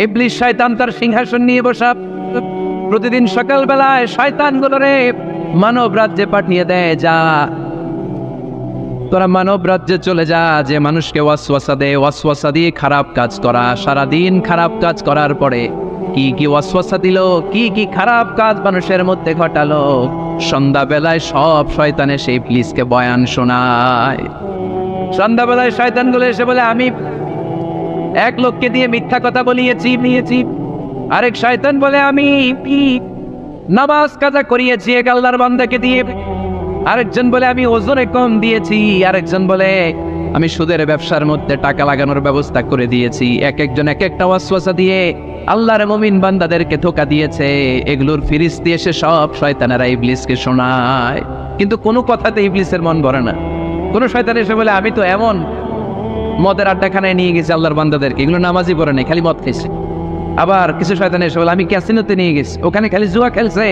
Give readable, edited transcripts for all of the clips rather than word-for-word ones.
ইবলিস শয়তান তার সিংহাসন নিয়ে বসা, প্রতিদিন সকালবেলায় শয়তানগুলোরে মানব রাজ্যে পাঠিয়ে দেয়, যা তোরা মানব রাজ্যে চলে যা, যে মানুষকে ওয়াসওয়াসা দেয়, ওয়াসওয়াসা দিয়ে খারাপ কাজ করা। সারাদিন খারাপ কাজ করার পরে কি কি ওয়াসওয়াসা দিল, কি কি খারাপ কাজ মানুষের মধ্যে ঘটালো, সন্ধ্যাবেলায় সব শয়তানে সেই ইবলিসকে বয়ান শোনায়। সন্ধ্যাবেলায় শয়তানগুলো এসে বলে, আমি এক লোককে দিয়ে মিথ্যা কথা বলিয়েছি। আরেক শয়তান বলে, আমি নামাজ কাজা করিয়েছি এক আল্লাহর বান্দাকে দিয়ে। আরেকজন বলে, আমি ওজনে কম দিয়েছি। আরেকজন বলে, আমি সুদের ব্যবসার মধ্যে টাকা লাগানোর ব্যবস্থা করে দিয়েছি। এক একজন এক একটা ওয়াসওয়াসা দিয়ে আল্লাহর মুমিন বান্দাদেরকে ধোঁকা দিয়েছে। এগুলোর ফিরিস্তি এসে সব শয়তানেরা ইবলিসকে শোনায়, কিন্তু কোনো কথাতে ইবলিসের মন ভরে না। কোন শয়তান এসে বলে, আমি তো এমন মদের আড্ডাখানায় নিয়ে গেছি আল্লাহর বান্দাদেরকে, এগুলো নামাজই পড়ে নাই, খালি মদ খেয়েছে। আবার কিছু শয়তান এসে বলে, আমি ক্যাসিনোতে নিয়ে গেছি, ওখানে খালি জুয়া খেলছে।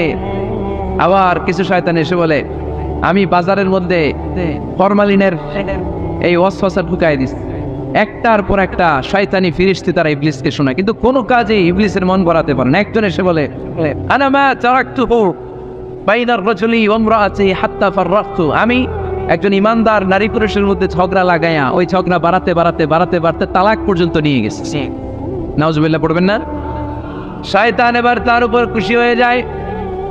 আবার কিছু শয়তান এসে বলে, আমি বাজারের মধ্যে ফরমালিনের এই ওয়াসওয়াসা ঢুকাই দিছি। একটার পর একটা শয়তানি ফিরিস্তি তারা ইবলিসকে শোনায়, কিন্তু কোনো কাজে ইবলিসের মন ভরাতে পারে না। একজন এসে বলে, আনা মা তারাকতুহু বাইনার রাজুলি ওয়া ইমরাআতি হাত্তা ফাররাকতু, আমি একজন ইমানদার নারী পুরুষের মধ্যে ঝগড়া লাগাইয়া ওই ঝগড়া বাড়াতে তালাক পর্যন্ত নিয়ে গেছে। নাউজুবিল্লাহ পড়বেন না? শয়তান এবার তার উপর খুশি হয়ে যায়।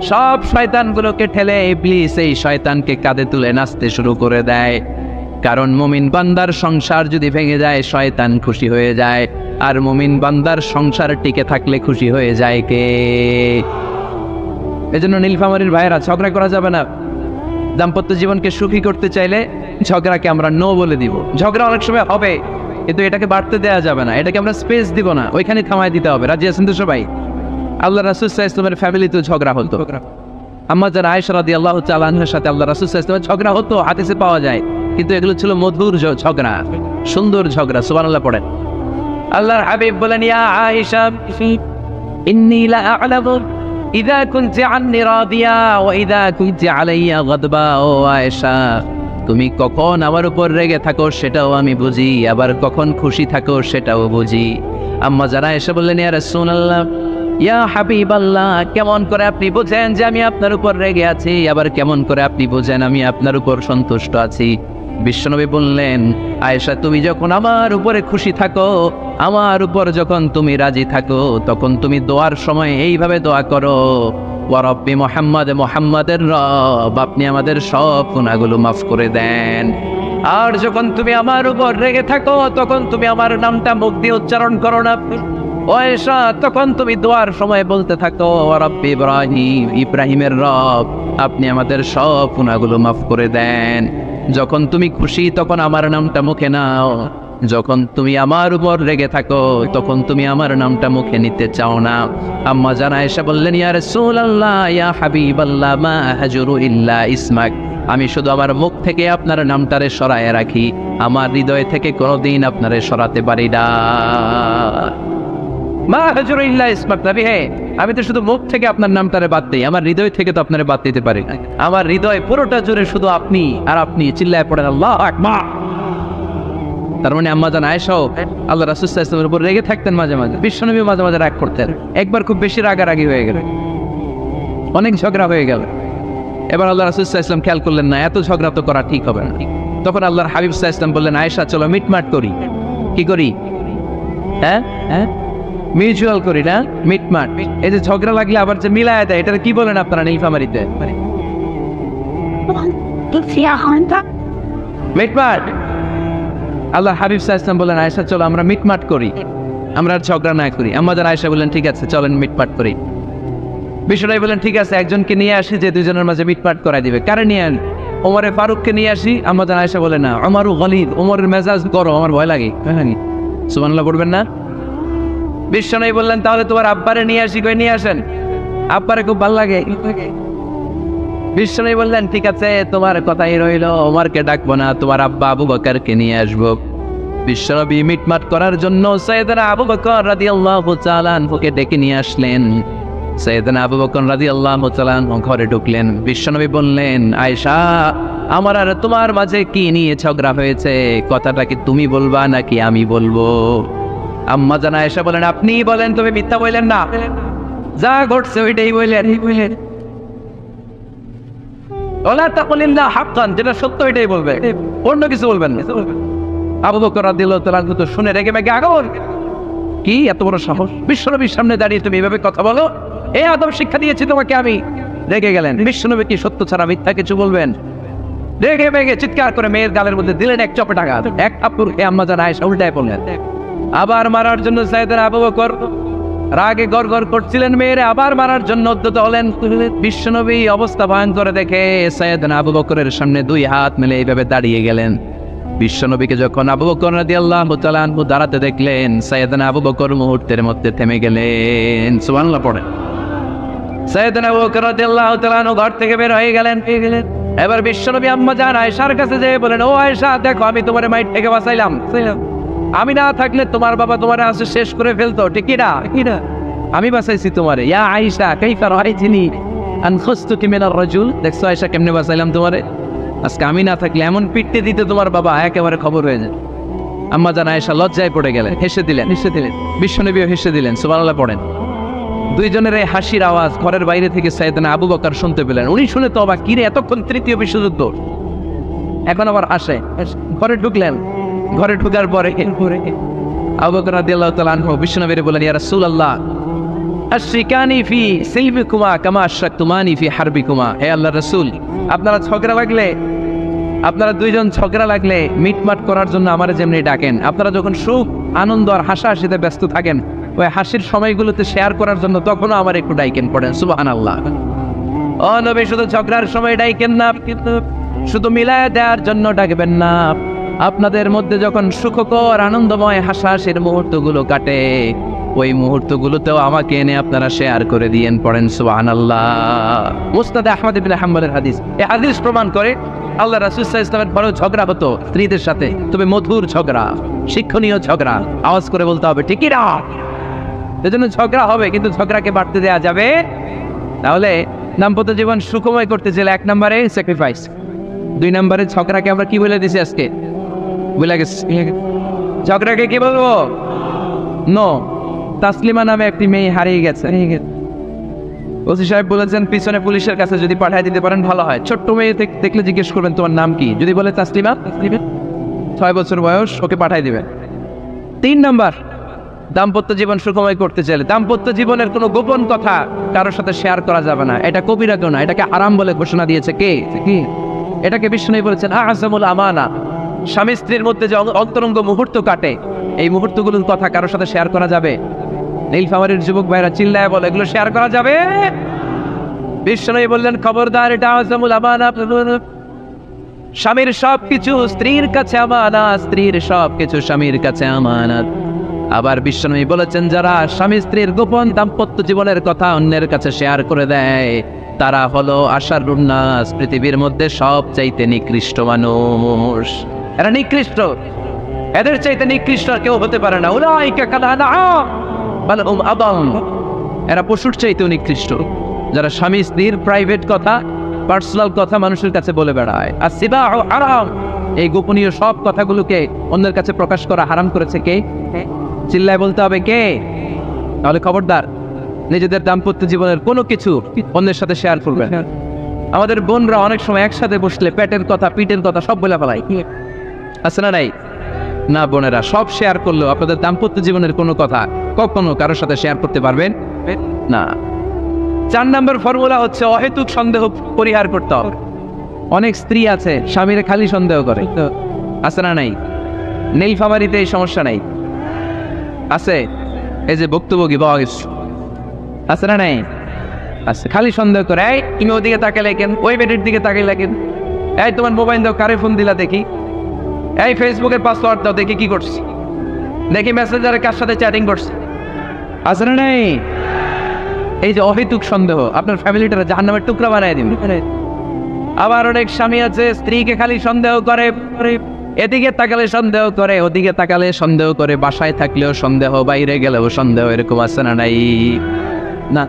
সব শয়তানগুলোকে ঠেলে ইবলিস এই শয়তানকে কাঁধে তুলে নাচতে শুরু করে দেয়। কারণ মুমিন বান্দার সংসার যদি ভেঙে যায় শয়তান খুশি হয়ে যায়, আর মুমিন বান্দার সংসার টিকে থাকলে খুশি হয়ে যায় কে? এজন্য নীলফামারীর ভাইয়েরা, ঝগড়া করা যাবে না। দাম্পত্য জীবনকে সুখী করতে চাইলে ঝগড়াকে আমরা নো বলে দিব। ঝগড়া অনেক সময় হবে, কিন্তু এটাকে বাড়তে দেওয়া যাবে না, এটাকে আমরা স্পেস দিব না, ওইখানে থামায় দিতে হবে। রাজি আছেন তো সবাই? আল্লাহ রাসূল সাল্লাল্লাহু আলাইহি ওয়াসাল্লামের ফ্যামিলিতেও ঝগড়া হতো। আম্মা জান আয়েশা রাদিয়াল্লাহু তাআলা আনহার সাথে আল্লাহ রাসূল সাল্লাল্লাহু আলাইহি ওয়াসাল্লামের ঝগড়া হতো, হাদিসে পাওয়া যায়, কিন্তু এগুলো ছিল মধুর ঝগড়া, সুন্দর ঝগড়া। সুবহানাল্লাহ পড়েন। আল্লাহর হাবিব বলেন, ইয়া আয়েশা ইন্নী লা আ'লামু ইযা কুনতি আন্নী রাদিয়া ওয়া ইযা কুনতি আলাইয়া গাদবা। ও আয়েশা, তুমি কখন আমার উপর রেগে থাকো সেটাও আমি বুঝি, আবার কখন খুশি থাকো সেটাও বুঝি। আম্মা জান আয়েশা বললেন, ইয়া রাসূলুল্লাহ, ইয়া হাবিবাল্লাহ, কেমন করে আপনি বুঝেন যে আমি আপনার উপর রেগে আছি, আবার কেমন করে আপনি বুঝেন আমি আপনার উপর সন্তুষ্ট আছি? বিশ্বনবী বললেন, আয়েশা, তুমি যখন আমার উপরে খুশি থাকো, আমার উপর যখন তুমি রাজি থাকো, তখন তুমি দোয়ার সময় এইভাবে দোয়া করো, ওয়া রব্বি মুহাম্মদ, মুহাম্মাদের রব, আপনি আমাদের সব গুনাহগুলো মাফ করে দেন। আর যখন তুমি আমার উপর রেগে থাকো, তখন তুমি আমার নামটা মুখ দিয়ে উচ্চারণ করো না। ও আয়েশা, তখন তুমি দোয়ার সময় বলতে থাকো, ওয়া রব্বি ইব্রাহিম, ইব্রাহিমের রব, আপনি আমাদের সব গুনাহগুলো মাফ করে দেন। যখন তুমি খুশি তখন আমার নামটা মুখে নাও, যখন তুমি আমার উপর রেগে থাকো তখন তুমি আমার নামটা মুখে নিতে চাও না। আম্মা জান আয়েশা বললেন, ইয়া রাসূলুল্লাহ, ইয়া হাবিবাল্লাহ, মা হাজুরু ইল্লা ইসমাক, আমি শুধু আমার মুখ থেকে আপনার নামটারে সরায় রাখি, আমার হৃদয় থেকে কোনোদিন আপনারে সরাতে পারি না। মা হাজুরু ইল্লা ইসমাক, নবী হে, আমি তো শুধু মুখ থেকে আপনার নামটারে বাদ দেই, আমার হৃদয় থেকে তো আপনারে বাদ দিতে পারি না। আমার হৃদয় পুরোটা জুড়ে শুধু আপনি আর আপনি। চিল্লায় পড়েন আল্লাহু আকবার। তার মানে আম্মা জান আয়েশাও আল্লাহ রাসূল সাল্লাল্লাহু আলাইহি ওয়াসাল্লামের উপর রেগে থাকতেন মাঝে মাঝে। বিশ্বনবী মাঝে মাঝে রাগ করতেন। একবার খুব বেশি রাগারাগি হয়ে গেল, অনেক ঝগড়া হয়ে গেল। এবার আল্লাহ রাসূল সাল্লাল্লাহু আলাইহি ওয়াসাল্লাম খেয়াল করলেন না, এত ঝগড়া তো করা ঠিক হবে না। তখন আল্লাহর হাবিব সাল্লাল্লাহু আলাইহি ওয়াসাল্লাম বললেন, আয়েশা, চলো মিটমাট করি। কি করি? হ্যাঁ, মিউচুয়াল করি না, মিটমাট। এই যে ঝগড়া লাগলে আবার যে মিলায় দেয়, এটা কি বলেন আপনারা নীলফামারীতে? মিটমাট। আল্লাহ হাবিব সাল্লাল্লাহু আলাইহি ওয়াসাল্লাম বলেন, আয়েশা, চলো আমরা মিটমাট করি, আমরা আর ঝগড়া না করি। আমাদের আয়েশা বললেন, ঠিক আছে, চলেন মিটমাট করি। বিশ্বনবী বলেন, ঠিক আছে, একজনকে নিয়ে আসি যে দুজনের মাঝে মিটমাট করাই দিবে। কারে নিয়ে আন? ওমরে ফারুককে নিয়ে আসি। আমাদের আয়েশা বলে, না, ওমরু গলিদ, ওমরের মেজাজ গরম, আমার ভয় লাগে। সুবহানাল্লাহ পড়বেন না? বিশ্বনবী বললেন, তাহলে তোমার আব্বারে নিয়ে আসি। কই নিয়ে আসেন, আব্বারে খুব ভালো লাগে। বিশ্বনবী বললেন, ঠিক আছে, তোমার কথাই রইল, ওমরকে ডাকবো না, তোমার আব্বা আবু বকরকে নিয়ে আসবো। বিশ্বনবী মিটমাট করার জন্য সাইয়েদনা আবু বকর রাদিয়াল্লাহু তাআলা আনহুকে ডেকে নিয়ে আসলেন। সাইয়েদনা আবু বকর রাদিয়াল্লাহু তাআলা আনহু ঘরে ঢুকলেন। বিশ্বনবী বললেন, আয়েশা, আমার আর তোমার মাঝে কি নিয়ে ঝগড়া হয়েছে? কথাটা কি তুমি বলবা নাকি আমি বলবো? আম্মা জান আয়েশা বলেন, আপনিই বলেন, তবে মিথ্যা বললেন না, যা ঘটছে ওইটাই বললেন। ওলা তাকুলিল্লাহ হাক্কান, যেটা সত্য ওইটাই বলবে, অন্য কিছু বলবেন না। আবু বকর রাদিয়াল্লাহু তাআলা আনহু তো শুনে রেগে মেগে আগুন, কি এত বড় সাহস, বিশ্বনবীর সামনে দাঁড়িয়ে তুমি এভাবে কথা বলো, এই আদব শিক্ষা দিয়েছি তোমাকে আমি। রেগে গেলেন, বিশ্বনবী কি সত্য ছাড়া মিথ্যা কিছু বলবেন? রেগে মেগে চিৎকার করে মেয়ের গালের মধ্যে দিলেন এক চপেট আঘাত, এক থাপ্পড় খেয়ে আম্মা জান আয়েশা উল্টায় পড়লেন। আবার মারার জন্য সাইয়েদনা আবু বকর রাগে গড়গড় করছিলেন, মেয়েরে আবার মারার জন্য উদ্যত হলেন। বিশ্বনবী অবস্থা ভয়ঙ্কর দেখে সাইয়েদনা আবু বকরের সামনে দুই হাত মেলে এইভাবে দাঁড়িয়ে গেলেন। বিশ্বনবীকে যখন আবু বকর রাদিয়াল্লাহু তাআলা আনহু দাঁড়াতে দেখলেন, সাইয়েদনা আবু বকর মুহূর্তের মধ্যে থেমে গেলেন। সুবহানাল্লাহ পড়েন। সাইয়েদনা আবু বকর রাদিয়াল্লাহু তাআলা আনহু ঘর থেকে বের হয়ে গেলেন। এবার বিশ্বনবী আম্মা জান আয়েশার কাছে যেয়ে বলেন, ও আয়েশা, দেখো আমি তোমার মাইর থেকে বাঁচাইলাম, আমি না থাকলে তোমার বাবা তোমার আসে শেষ করে ফেলতো, ঠিক না? আমি বাঁচাইছি তোমারে। ইয়া আয়েশা কাইফা রাআইতিনি আন খুসতুকি মিনার রাজুল, দেখছো আয়েশা কেমনে বাঁচাইলাম তোমারে? আজকে আমি না থাকলে এমন পিটতে দিতে তোমার বাবা একেবারে খবর হয়ে যায়। আম্মা জান আয়েশা লজ্জায় পড়ে গেলেন, হেসে দিলেন। বিশ্বনবীও হেসে দিলেন। সুবহানাল্লাহ পড়েন। দুইজনের এই হাসির আওয়াজ ঘরের বাইরে থেকে সাইয়েদনা আবু বকর শুনতে পেলেন। উনি শুনে তো অবাক, কিরে এতক্ষণ তৃতীয় বিশ্বযুদ্ধ, এখন আবার হাসে। ঘরে ঢুকলেন, ঘরে ঢুকার পরে আবু বকর রাদিয়াল্লাহু তাআলা আনহু বিশ্বনবীরে বলেন, ইয়া রাসূলুল্লাহ আশরিকানি ফি সিলমিকুমা কামা আশরাকতুমানি ফি হারবিকুমা। হে আল্লাহর রাসূল, আপনারা দুইজন ঝগড়া লাগলে মিটমাট করার জন্য আমারে যেমনি ডাকেন, আপনারা যখন সুখ আনন্দ আর হাসাহাসিতে ব্যস্ত থাকেন, ওই হাসির সময়গুলোতে শেয়ার করার জন্য তখনও আমার একটু ডাইকেন। পড়েন সুবহানাল্লাহ। ও নবী, শুধু ঝগড়ার সময় ডাইকেন না, কিন্তু শুধু মিলায় দেওয়ার জন্য ডাকবেন না। আপনাদের মধ্যে যখন সুখকর আনন্দময় হাসাহাসির মুহূর্তগুলো কাটে, ওই মুহূর্তগুলোতেও আমাকে এনে আপনারা শেয়ার করে দিয়েন। পড়েন সুবহানাল্লাহ। মুসনাদে আহমদ ইবনে হাম্বলের হাদিস। এই হাদিস প্রমাণ করে আল্লাহ রাসূল সাল্লাল্লাহু আলাইহি ওয়াসাল্লামের বড় ঝগড়া হতো স্ত্রীদের সাথে, তবে মধুর ঝগড়া, শিক্ষণীয় ঝগড়া, আওয়াজ করে বলতে হবে, ঠিক না? এজন্য ঝগড়া হবে, কিন্তু ঝগড়াকে বাড়তে দেওয়া যাবে। তাহলে দাম্পত্য জীবন সুখময় করতে চাইলে 1 নম্বরে স্যাক্রিফাইস, 2 নম্বরে ঝগড়াকে আমরা কি বলে দিছি আজকে? বলে গেছি ঝগড়াকে কি বলবো? নো। তাসলিমা নামে একটি মেয়ে হারিয়ে গেছে। ওসি সাহেব বলেছেন পিছনে পুলিশের কাছে যদি পাঠিয়ে দিতে পারেন ভালো হয়। ছোট্ট মেয়ে দেখলে জিজ্ঞেস করবেন তোমার নাম কি, যদি বলে তাসলিমা, 6 বছর বয়স, ওকে পাঠিয়ে দিবেন। 3 নম্বর, দাম্পত্য জীবন সুখময় করতে চাইলে দাম্পত্য জীবনের কোনো গোপন কথা কারোর সাথে শেয়ার করা যাবে না। এটা কবিরা গুনাহ, এটাকে হারাম বলে ঘোষণা দিয়েছে কে? এটাকে বিষ্ণু বলেছেন আযমুল আমানা। স্বামী স্ত্রীর মধ্যে যে অন্তরঙ্গ মুহূর্ত কাটে, এই মুহূর্তগুলোর কথা কারোর সাথে শেয়ার করা যাবে? নীলফামারীর যুবক ভাইরা চিল্লায় বলে, এগুলো শেয়ার করা যাবে? বিষ্ণু বললেন, খবরদার, এটা আযমুল আমানা। স্বামীর সবকিছু স্ত্রীর কাছে আমানত, স্ত্রীর সবকিছু স্বামীর কাছে আমানত। আবার বিশ্বনবী বলেছেন, যারা স্বামী স্ত্রীর গোপন দাম্পত্য জীবনের কথা অন্যের কাছে শেয়ার করে দেয়, তারা হলো আশারুন নাস, পৃথিবীর মধ্যে সবচাইতে নিকৃষ্ট মানুষ। এরা নিকৃষ্ট, এদের চাইতে নিকৃষ্ট আর কেউ হতে পারে না। উলাইকা কাল আনআম বাল হুম আদাল। এরা পশুর চাইতেও নিকৃষ্ট, যারা স্বামী স্ত্রীর প্রাইভেট কথা, পার্সোনাল কথা মানুষের কাছে বলে বেড়ায়। আর সিবাহু হারাম, এই গোপনীয় সব কথাগুলোকে অন্যের কাছে প্রকাশ করা হারাম করেছে কে? চিল্লায় বলতে হবে কে? তাহলে খবরদার, নিজেদের দাম্পত্য জীবনের কোনো কিছু অন্যের সাথে শেয়ার করবেন। আমাদের বোনরা অনেক সময় একসাথে বসলে পেটের কথা, পিঠের কথা সব বলে ফেলায়, আছে না নাই? না বোনেরা, সব শেয়ার করলেও আপনাদের দাম্পত্য জীবনের কোনো কথা কখনো কারোর সাথে শেয়ার করতে পারবেন না। 4 নম্বর ফর্মুলা হচ্ছে অহেতুক সন্দেহ পরিহার করতে হবে। অনেক স্ত্রী আছে স্বামীরে খালি সন্দেহ করে, আছে না নাই? নীলফামারীতে এই সমস্যা নাই, আছে? এই যে ভুক্তভোগী পাওয়া গেছে, আছে না নাই? আছে, খালি সন্দেহ করে, এই তুমি ওদিকে তাকালে কেন, ওই বেডের দিকে তাকাইলা কেন, এই তোমার মোবাইল দাও, কারে ফোন দিলা দেখি, এই ফেসবুকের পাসওয়ার্ড দাও দেখি কি করছে, দেখি মেসেঞ্জারে কার সাথে চ্যাটিং করছে, আছে না নাই? এই যে অহেতুক সন্দেহ আপনার ফ্যামিলিটা জাহান্নামের টুকরা বানায় দিবে। আবার অনেক স্বামী আছে স্ত্রীকে খালি সন্দেহ করে, এদিকে তাকালে সন্দেহ করে, ওদিকে তাকালে সন্দেহ করে, বাসায় থাকলেও সন্দেহ, বাইরে গেলেও সন্দেহ, এরকম আছে না নাই? না,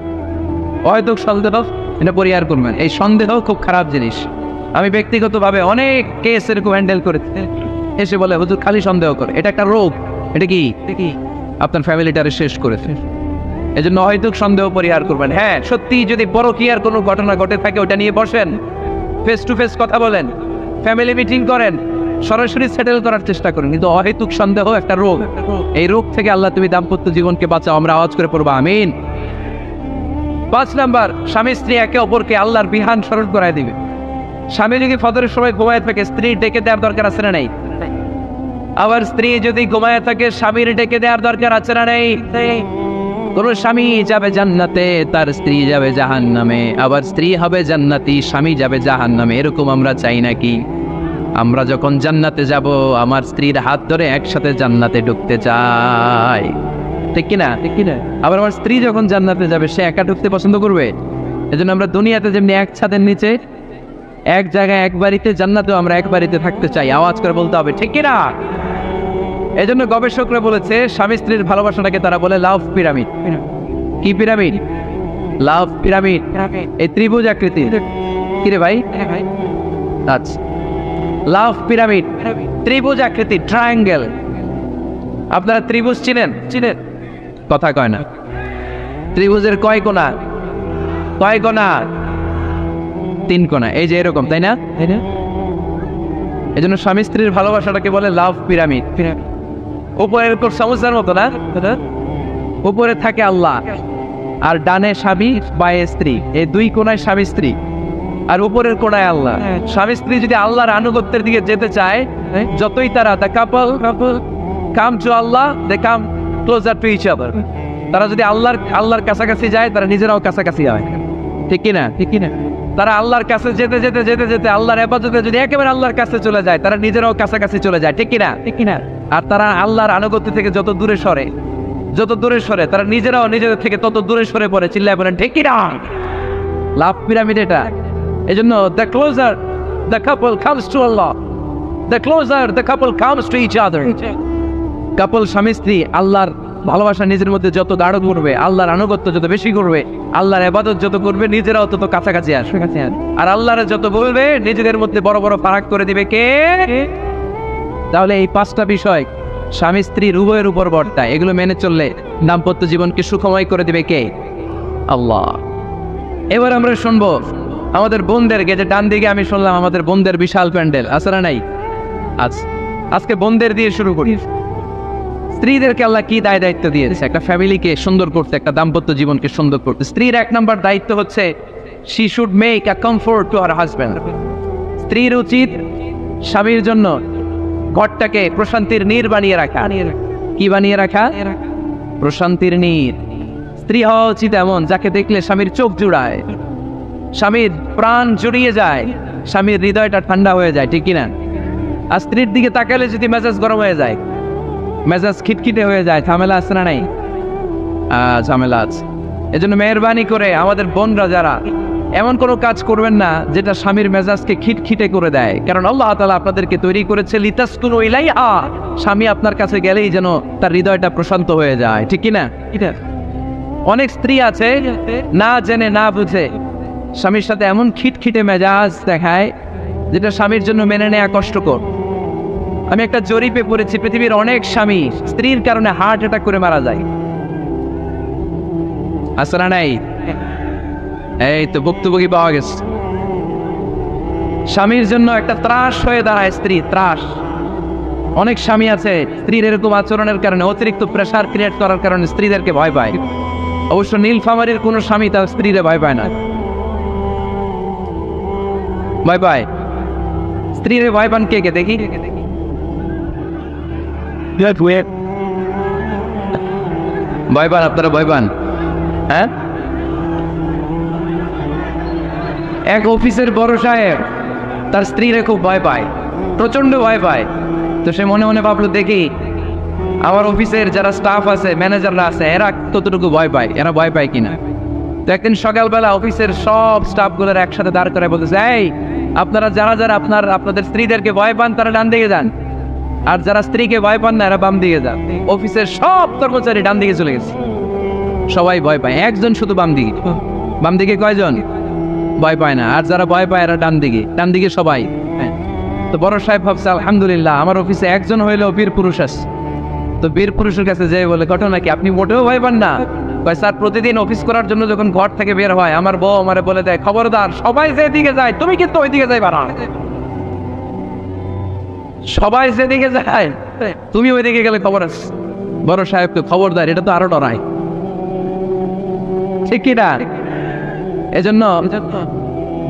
অহেতুক সন্দেহ এটা পরিহার করবেন। এই সন্দেহ খুব খারাপ জিনিস। আমি ব্যক্তিগতভাবে অনেক কেস এরকম হ্যান্ডেল করেছি, এসে বলে হুজুর খালি সন্দেহ করে, এটা একটা রোগ। এটা কি? আপনার ফ্যামিলিটারে শেষ করেছে। এজন্য হয়তো সন্দেহ পরিহার করবেন। হ্যাঁ, সত্যি যদি পরকীয়ার কোনো ঘটনা ঘটে থাকে ওটা নিয়ে বসেন, ফেস টু ফেস কথা বলেন, ফ্যামিলি মিটিং করেন, সরাসরি সেটেল করার চেষ্টা করেন। কিন্তু অহেতুক সন্দেহ একটা রোগ, এই রোগ থেকে আল্লাহ তুমি দাম্পত্য জীবনকে বাঁচাও, আমরা আওয়াজ করে পড়বো আমিন। 5 নাম্বার, স্বামী স্ত্রী একে অপরকে আল্লাহর বিধান স্মরণ করায় দিবে। স্বামী যদি ফজরের সময় ঘুমায় থাকে, স্ত্রী ডেকে দেওয়ার দরকার আছে না নেই? আবার স্ত্রী যদি ঘুমায় থাকে, স্বামীর ডেকে দেওয়ার দরকার আছে না নেই? কোন স্বামী যাবে জান্নাতে, তার স্ত্রী যাবে জাহান্নামে, আবার স্ত্রী হবে জান্নাতি, স্বামী যাবে জাহান্নামে। এরকম আমরা চাই নাকি? আমরা যখন জান্নাতে যাব, আমার স্ত্রীর হাত ধরে একসাথে জান্নাতে ঢুকতে চাই, ঠিক কিনা? ঠিক কিনা? আবার আমার স্ত্রী যখন জান্নাতে যাবে, সে একা ঢুকতে পছন্দ করবে। এজন্য আমরা দুনিয়াতে যেমনি এক ছাদের নিচে, এক জায়গায়, এক বাড়িতে, জান্নাতেও আমরা এক বাড়িতে থাকতে চাই। আওয়াজ করে বলতে হবে ঠিক কিনা? এজন্য গবেষকরা বলেছে, স্বামী স্ত্রীর ভালোবাসাটাকে তারা বলে লাভ পিরামিড। কি পিরামিড? লাভ পিরামিড। এই ত্রিভুজ আকৃতি। কিরে ভাই? আচ্ছা, লাভ পিরামিড, ত্রিভুজ আকৃতি, ট্রায়াঙ্গেল। আপনারা ত্রিভুজ চিনেন? চিনেন? কথা কয় না। ত্রিভুজের কয় কোণা? কয় কোণা? 3 কোণা। এই যে এরকম, তাই না? তাই না? এজন্য স্বামী স্ত্রীর ভালোবাসাটাকে বলে লাভ পিরামিড। উপরে এরকম সমুদ্রের মতো না, উপরে থাকে আল্লাহ, আর ডানে স্বামী, বায়ে স্ত্রী। এই 2 কোণায় স্বামী স্ত্রী, আর উপরের কোণায় আল্লাহ। স্বামী স্ত্রী যদি আল্লাহর আনুগত্যের দিকে যেতে চায়, যতই তারা the couple come to Allah, they come closer to each other। তারা যদি আল্লাহর কাছাকাছি যায়, তারা নিজেরাও কাছাকাছি হয়, ঠিক কিনা? ঠিক কিনা? তারা আল্লাহর কাছে যেতে যেতে যেতে যেতে আল্লাহর ইবাদতে যদি একেবারে আল্লাহর কাছে চলে যায়, তারা নিজেরাও কাছাকাছি চলে যায়, ঠিক কিনা? ঠিক কিনা? আর তারা আল্লাহর আনুগত্য থেকে যত দূরে সরে, তারা নিজেরাও নিজেদের থেকে তত দূরে সরে পড়ে। চিল্লায় বলেন ঠিক কিনা? লাভ পিরামিড এটা। এজন্য the closer the couple comes to Allah, the closer the couple comes to each other। কাপল, স্বামী স্ত্রী আল্লাহর ভালোবাসা নিজের মধ্যে যত গাঢ় করবে, আল্লাহর আনুগত্য যত বেশি করবে, আল্লাহর ইবাদত যত করবে, নিজেরাও তত কাছাকাছি আসবে। আর আল্লাহর যত বলবে, নিজেদের মধ্যে বড় বড় ফারাক করে দিবে কে? তাহলে এই 5টা বিষয় স্বামী স্ত্রীর উভয়ের উপর বর্তায়। এগুলো মেনে চললে দাম্পত্য জীবনকে সুখময় করে দিবে কে? আল্লাহ। এবার আমরা শুনবো আমাদের বোনদেরকে, যে ডান দিকে আমি শুনলাম আমাদের বোনদের বিশাল প্যান্ডেল আছে না নাই? আজকে বোনদের দিয়ে শুরু করি। স্ত্রীদেরকে আল্লাহ কি দায়িত্ব দিয়েছে একটা ফ্যামিলিকে সুন্দর করতে, একটা দাম্পত্য জীবনকে সুন্দর করতে? স্ত্রীর 1 নম্বর দায়িত্ব হচ্ছে she should make a comfort to her husband। স্ত্রীর উচিত স্বামীর জন্য ঘরটাকে প্রশান্তির নীড় বানিয়ে রাখা। কি বানিয়ে রাখা? প্রশান্তির নীড়। স্ত্রী হওয়া উচিত এমন, যাকে দেখলে স্বামীর চোখ জুড়ায়, স্বামীর প্রাণ জুড়িয়ে যায়, স্বামীর হৃদয়টা ঠান্ডা হয়ে যায়, ঠিক কিনা? আর স্ত্রীর দিকে তাকালে যদি মেজাজ গরম হয়ে যায়, মেজাজ খিটখিটে হয়ে যায়, ঝামেলা আছে না নাই? ঝামেলা আছে। এজন্য মেহরবানি করে আমাদের বোনরা যারা, এমন কোনো কাজ করবেন না যেটা স্বামীর মেজাজকে খিটখিটে করে দেয়। কারণ আল্লাহ তাআলা আপনাদেরকে তৈরি করেছে লিতাসকুনু ইলাইহা, স্বামী আপনার কাছে গেলেই যেন তার হৃদয়টা প্রশান্ত হয়ে যায়, ঠিক কিনা? অনেক স্ত্রী আছে না জেনে না বুঝে স্বামীর সাথে এমন খিটখিটে মেজাজ দেখায়, যেটা স্বামীর জন্য মেনে নেওয়া কষ্টকর। আমি একটা জরিপে পড়েছি, পৃথিবীর অনেক স্বামী স্ত্রীর কারণে হার্ট অ্যাটাক করে মারা যায়। আছে না নাই? এই তো ভুক্তভোগী পাওয়া গেছে। স্বামীর জন্য একটা ত্রাস হয়ে দাঁড়ায় স্ত্রী, ত্রাস। অনেক স্বামী আছে স্ত্রীর এরকম আচরণের কারণে, অতিরিক্ত প্রেসার ক্রিয়েট করার কারণে স্ত্রীদেরকে ভয় পায়। অবশ্য নীলফামারীর কোনো স্বামী তার স্ত্রীরে ভয় পায় না। ভয় পায়? স্ত্রীরে ভয় পান কে কে দেখি? ভয় পান আপনারা? ভয় পান? হ্যাঁ, এক অফিসের বড় সাহেব তার স্ত্রীরে খুব ভয় পায়, প্রচন্ড ভয় পায়। তো সে মনে মনে ভাবলো, দেখি আমার অফিসের যারা স্টাফ আছে, ম্যানেজাররা আছে, এরা কতটুকু ভয় পায়, এরা ভয় পায় কিনা। তো একদিন সকালবেলা অফিসের সব স্টাফগুলোর একসাথে দাঁড় করে বলতেছে, এই আপনারা যারা যারা আপনাদের স্ত্রীদেরকে ভয় পান, তারা ডান দিকে যান, আর যারা স্ত্রীকে ভয় পান না, এরা বাম দিকে যান। অফিসের সব কর্মচারী ডান দিকে চলে গেছে, সবাই ভয় পায়, একজন শুধু বাম দিকে। বাম দিকে কয়জন? ভয় পায় না। আর যারা ভয় পায় এরা ডান দিকে, ডান দিকে সবাই। তো বড় সাহেব ভাবছে, আলহামদুলিল্লাহ, আমার অফিসে একজন হইলেও বীর পুরুষ আছে, তো বীর পুরুষের কাছে যেয়ে বলে, ঘটনা কি? আপনি মোটেও ভয় পান না? কয়, স্যার প্রতিদিন অফিস করার জন্য যখন ঘর থেকে বের হয়, আমার বউ আমারে বলে দেয়, খবরদার সবাই যেদিকে যায় তুমি কিন্তু ওইদিকে যাইবা না। সবাই যেদিকে যায় তুমি ওইদিকে গেলে খবর আছে। বড় সাহেবকে খবরদার, এটা তো আরো ডরায়, ঠিক কি না? এজন্য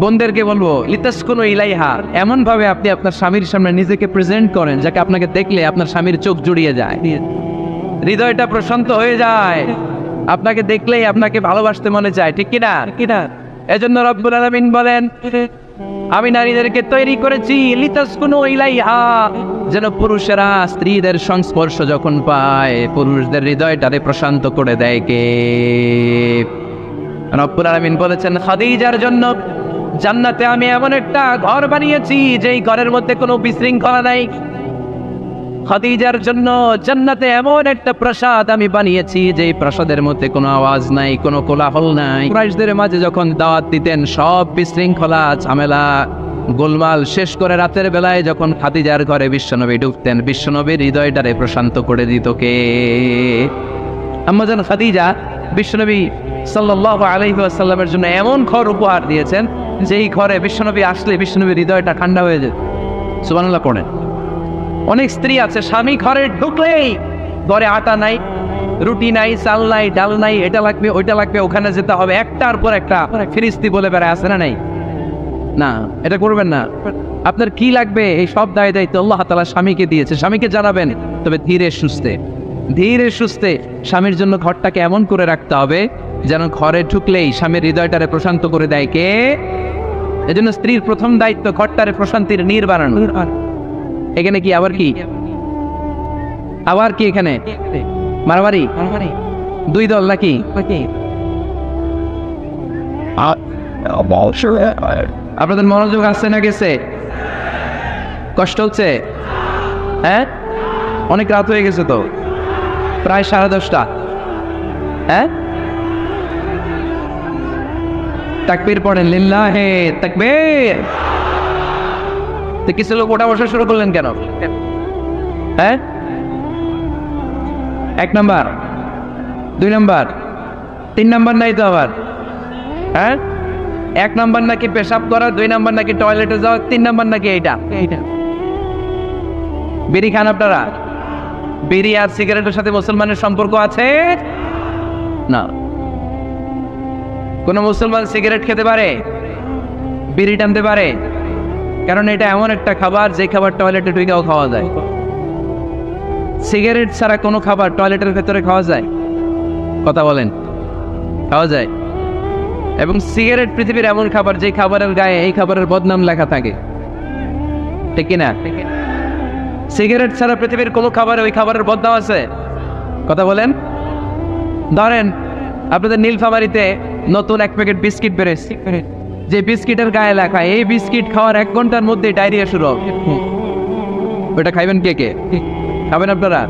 বোনদেরকে বলবো, লিতাসকুনু ইলাইহা, এমন ভাবে আপনি আপনার স্বামীর সামনে নিজেকে প্রেজেন্ট করেন যাকে আপনাকে দেখলে আপনার স্বামীর চোখ জুড়িয়ে যায়, হৃদয়টা প্রশান্ত হয়ে যায়, আপনাকে দেখলেই আপনাকে ভালোবাসতে মনে চায়, ঠিক কি না? এজন্য রব্বুল আলামিন বলেন, আমি নারীদেরকে তৈরি করেছি লিতাসকুনু ইলাইহা, যেন পুরুষেরা স্ত্রীদের সংস্পর্শ যখন পায় পুরুষদের হৃদয়টারে প্রশান্ত করে দেয়। কে? রব্বুল আলামিন বলেছেন, খাদিজার জন্য জান্নাতে আমি এমন একটা ঘর বানিয়েছি যেই ঘরের মধ্যে কোনো বিশৃঙ্খলা নাই। খাদিজার জন্য জান্নাতে এমন একটা প্রাসাদ আমি বানিয়েছি যেই প্রাসাদের মধ্যে কোনো আওয়াজ নাই, কোনো কোলাহল নাই। কুরাইশদের মাঝে যখন দাওয়াত দিতেন, সব বিশৃঙ্খলা ঝামেলা গোলমাল শেষ করে রাতের বেলায় যখন খাদিজার ঘরে বিশ্বনবী ঢুকতেন, বিশ্বনবীর হৃদয়টারে প্রশান্ত করে দিত কে? আম্মাজান খাদিজা বিশ্বনবী সাল্লাল্লাহু আলাইহি ওয়াসাল্লামের জন্য এমন ঘর উপহার দিয়েছেন যেই ঘরে বিশ্বনবী আসলে বিশ্বনবীর হৃদয়টা ঠান্ডা হয়ে যেত। সুবহানাল্লাহ পড়েন। অনেক স্ত্রী আছে, স্বামী ঘরে ঢুকলেই ঘরে আটা নাই, রুটি নাই, চাল নাই, ডাল নাই, এটা লাগবে ওইটা লাগবে, ওখানে যেতে হবে, একটার পর একটা ফিরিস্তি বলে বেড়ায়, আছে না? নাই না, এটা করবেন না। আপনার কি লাগবে এই সব দায় দায়িত্ব আল্লাহ তাআলা স্বামীকে দিয়েছে, স্বামীকে জানাবেন। তবে ধীরে সুস্থে স্বামীর জন্য ঘরটাকে এমন করে রাখতে হবে যেন ঘরে ঢুকলেই স্বামীর হৃদয়টারে প্রশান্ত করে দেয় কে? এজন্য স্ত্রীর প্রথম দায়িত্ব ঘরটারে প্রশান্তির নীর বানানো। এখানে কি আবার কি এখানে মারামারি দুই দল নাকি? আপনাদের মনোযোগ আসছে না গেছে? কষ্ট হচ্ছে? হ্যাঁ, অনেক রাত হয়ে গেছে তো, প্রায় 10:30। হ্যাঁ, তাকবীর পড়েন, লিল্লাহে তাকবীর। তো কিছু লোক ওঠা বসা শুরু করলেন কেন? হ্যাঁ, 1 নাম্বার, 2 নাম্বার, 3 নাম্বার নাই তো আবার? হ্যাঁ, 1 নাম্বার নাকি পেশাব করা, 2 নাম্বার নাকি টয়লেটে যাওয়া, 3 নাম্বার নাকি এইটা। বিড়ি খান আপনারা? বিড়ি আর সিগারেটের সাথে মুসলমানের সম্পর্ক আছে না? কোন মুসলমান সিগারেট খেতে পারে, বিড়ি টানতে পারে? কারণ এটা এমন একটা খাবার যে খাবার টয়লেটে ঢুকেও খাওয়া যায়। সিগারেট ছাড়া কোনো খাবার টয়লেটের ভেতরে খাওয়া যায়? কথা বলেন, খাওয়া যায়? এবং সিগারেট পৃথিবীর এমন খাবার যে খাবারের গায়ে এই খাবারের বদনাম লেখা থাকে, ঠিক কিনা? সিগারেট ছাড়া পৃথিবীর কোনো খাবারে ওই খাবারের বদনাম আছে? কথা বলেন। ধরেন আপনাদের নীলফামারীতে নতুন 1 প্যাকেট বিস্কিট বেরোচ্ছে, যে বিস্কিটের গায়ে লেখা এই বিস্কিট খাওয়ার 1 ঘন্টার মধ্যে ডায়রিয়া শুরু হবে। ওটা খাইবেন কে? খাবেন আপনারা?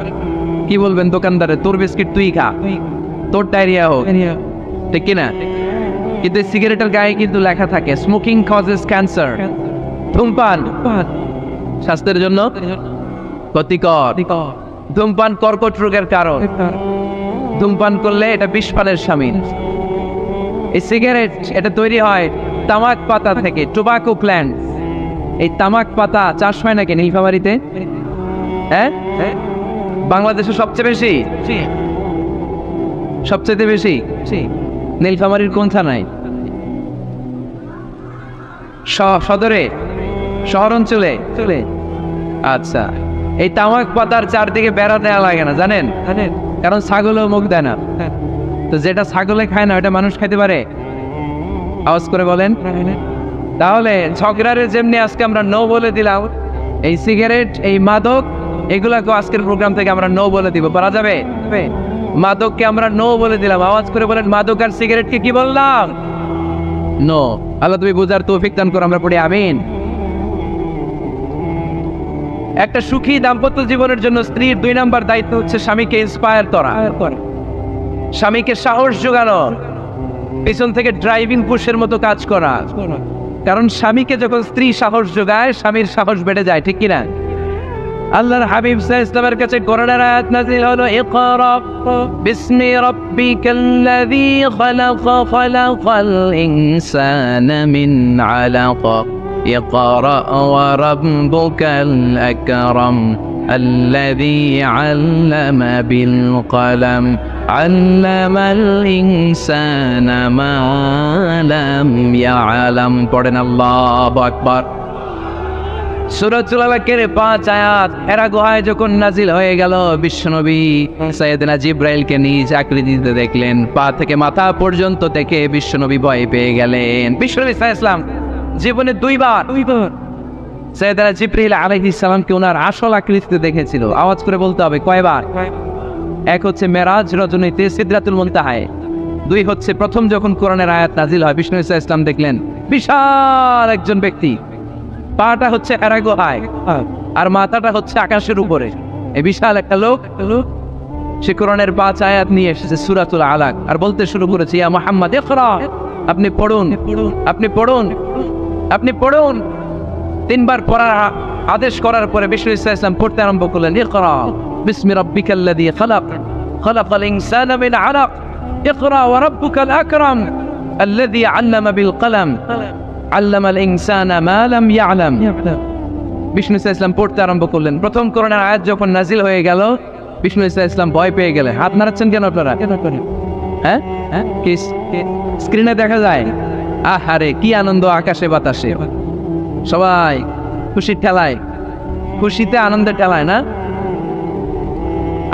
কি বলবেন দোকানদারে, তোর বিস্কিট তুই খা, তোর ডায়রিয়া হোক, ঠিক কিনা? কিন্তু সিগারেটের গায়ে কিন্তু লেখা থাকে স্মোকিং কজেস ক্যান্সার, ধূমপান স্বাস্থ্যের জন্য ক্ষতিকর, ধূমপান কর্কট রোগের কারণ, ধূমপান করলে এটা বিষপানের শামিল। এই সিগারেট এটা তৈরি হয় তামাক পাতা থেকে, টোবাকো প্ল্যান্ট। এই তামাক পাতা চাষ হয় নাকি নীলফামারীতে? হ্যাঁ, বাংলাদেশে সবচেয়ে বেশি নীলফামারীর কোন থানায়? সদরে, শহর অঞ্চলে? আচ্ছা, এই তামাক পাতার চারদিকে বেড়া দেওয়া লাগে না, জানেন? কারণ ছাগলেও মুখ দেয় না। তো যেটা ছাগলে খায় না ওটা মানুষ খাইতে পারে? আওয়াজ করে বলেন। তাহলে ঝগড়ারে যেমনি আজকে আমরা নো বলে দিলাম, এই সিগারেট, এই মাদক, এগুলাকে আজকের প্রোগ্রাম থেকে আমরা নো বলে দিব। পারা যাবে? মাদককে আমরা নো বলে দিলাম। আওয়াজ করে বলেন, মাদক আর সিগারেটকে কি বললাম? নো। আল্লাহ তুমি বুঝার তৌফিক দান করো, আমরা পড়ি আমিন। একটা সুখী দাম্পত্য জীবনের জন্য স্ত্রীর 2 নাম্বার দায়িত্ব হচ্ছে স্বামীকে ইন্সপায়ার করা, স্বামীকে সাহস যোগানো, পিছন থেকে ড্রাইভিং পুশের মতো কাজ করা। কারণ স্বামীকে যখন স্ত্রী সাহস যোগায়, স্বামীর সাহস বেড়ে যায়, ঠিক কিনা? আল্লাহর হাবিব সাল্লাল্লাহু আলাইহি ওয়াসাল্লামের কাছে কোরআনের আয়াত নাযিল হলো, ইকরা বিসমি রাব্বিকাল্লাযী খালাক খালাকাল ইনসানা মিন আলাক ইকরা ওয়া রাব্বুকাল আকরাম الذي علم بالقلم علم الإنسان ما لم يعلم পড়েন আল্লাহু আকবার। সূরাতুল আলাকের 5 আয়াত হেরা গুহায় যখন নাজিল হয়ে গেল, বিশ্বনবী সাইয়েদনা জিবরাইলকে নিজ আকৃতিতে দেখলেন, পা থেকে মাথা পর্যন্ত দেখে বিশ্বনবী ভয় পেয়ে গেলেন। বিশ্বনবী সাল্লাল্লাহু আলাইহি ওয়াসাল্লাম জীবনে দুইবার সাইয়েদনা জিবরাইল আলাইহিস সালামকে ওনার আসল আকৃতিতে দেখেছিল। আওয়াজ করে বলতে হবে কয়বার? এক হচ্ছে মেরাজ রজনীতে সিদরাতুল মুনতাহায়, দুই হচ্ছে প্রথম যখন কোরআনের আয়াত নাজিল হয় বিষ্ণু সাল্লাল্লাহু আলাইহি ওয়াসাল্লাম দেখলেন বিশাল একজন ব্যক্তি, পাটা হচ্ছে হেরা গুহায় আর মাথাটা হচ্ছে আকাশের উপরে। এই বিশাল একটা লোক সে কোরআনের 5 আয়াত নিয়ে এসেছে সূরাতুল আলাক আর বলতে শুরু করেছে, ইয়া মুহাম্মদ ইকরা, আপনি পড়ুন, আপনি পড়ুন, আপনি পড়ুন। 3 বার পড়ার আদেশ করার পরে বিষ্ণু সাল্লাল্লাহু আলাইহি ওয়াসাল্লাম পড়তে আরম্ভ করলেন, ইকরা বিসমি রাব্বিকাল্লাযী খালাক খালাকাল ইনসানা মিন আলাক ইকরা ওয়া রাব্বুকাল আকরাম আল্লাযী আল্লামা বিল কলম আল্লামাল ইনসানা মা লাম ইয়ালাম। বিষ্ণু সাল্লাল্লাহু আলাইহি ওয়াসাল্লাম পড়তে আরম্ভ করলেন। প্রথম কোরআনের আয়াত যখন নাজিল হয়ে গেল বিষ্ণু সাল্লাল্লাহু আলাইহি ওয়াসাল্লাম ভয় পেয়ে গেলেন। হাত নাড়াচ্ছেন কেন আপনারা? হ্যাঁ হ্যাঁ, কি স্ক্রিনে দেখা যায়? আহারে কি আনন্দ আকাশে বাতাসে, সবাই খুশির ঠেলায়, খুশিতে আনন্দের ঠেলায় না?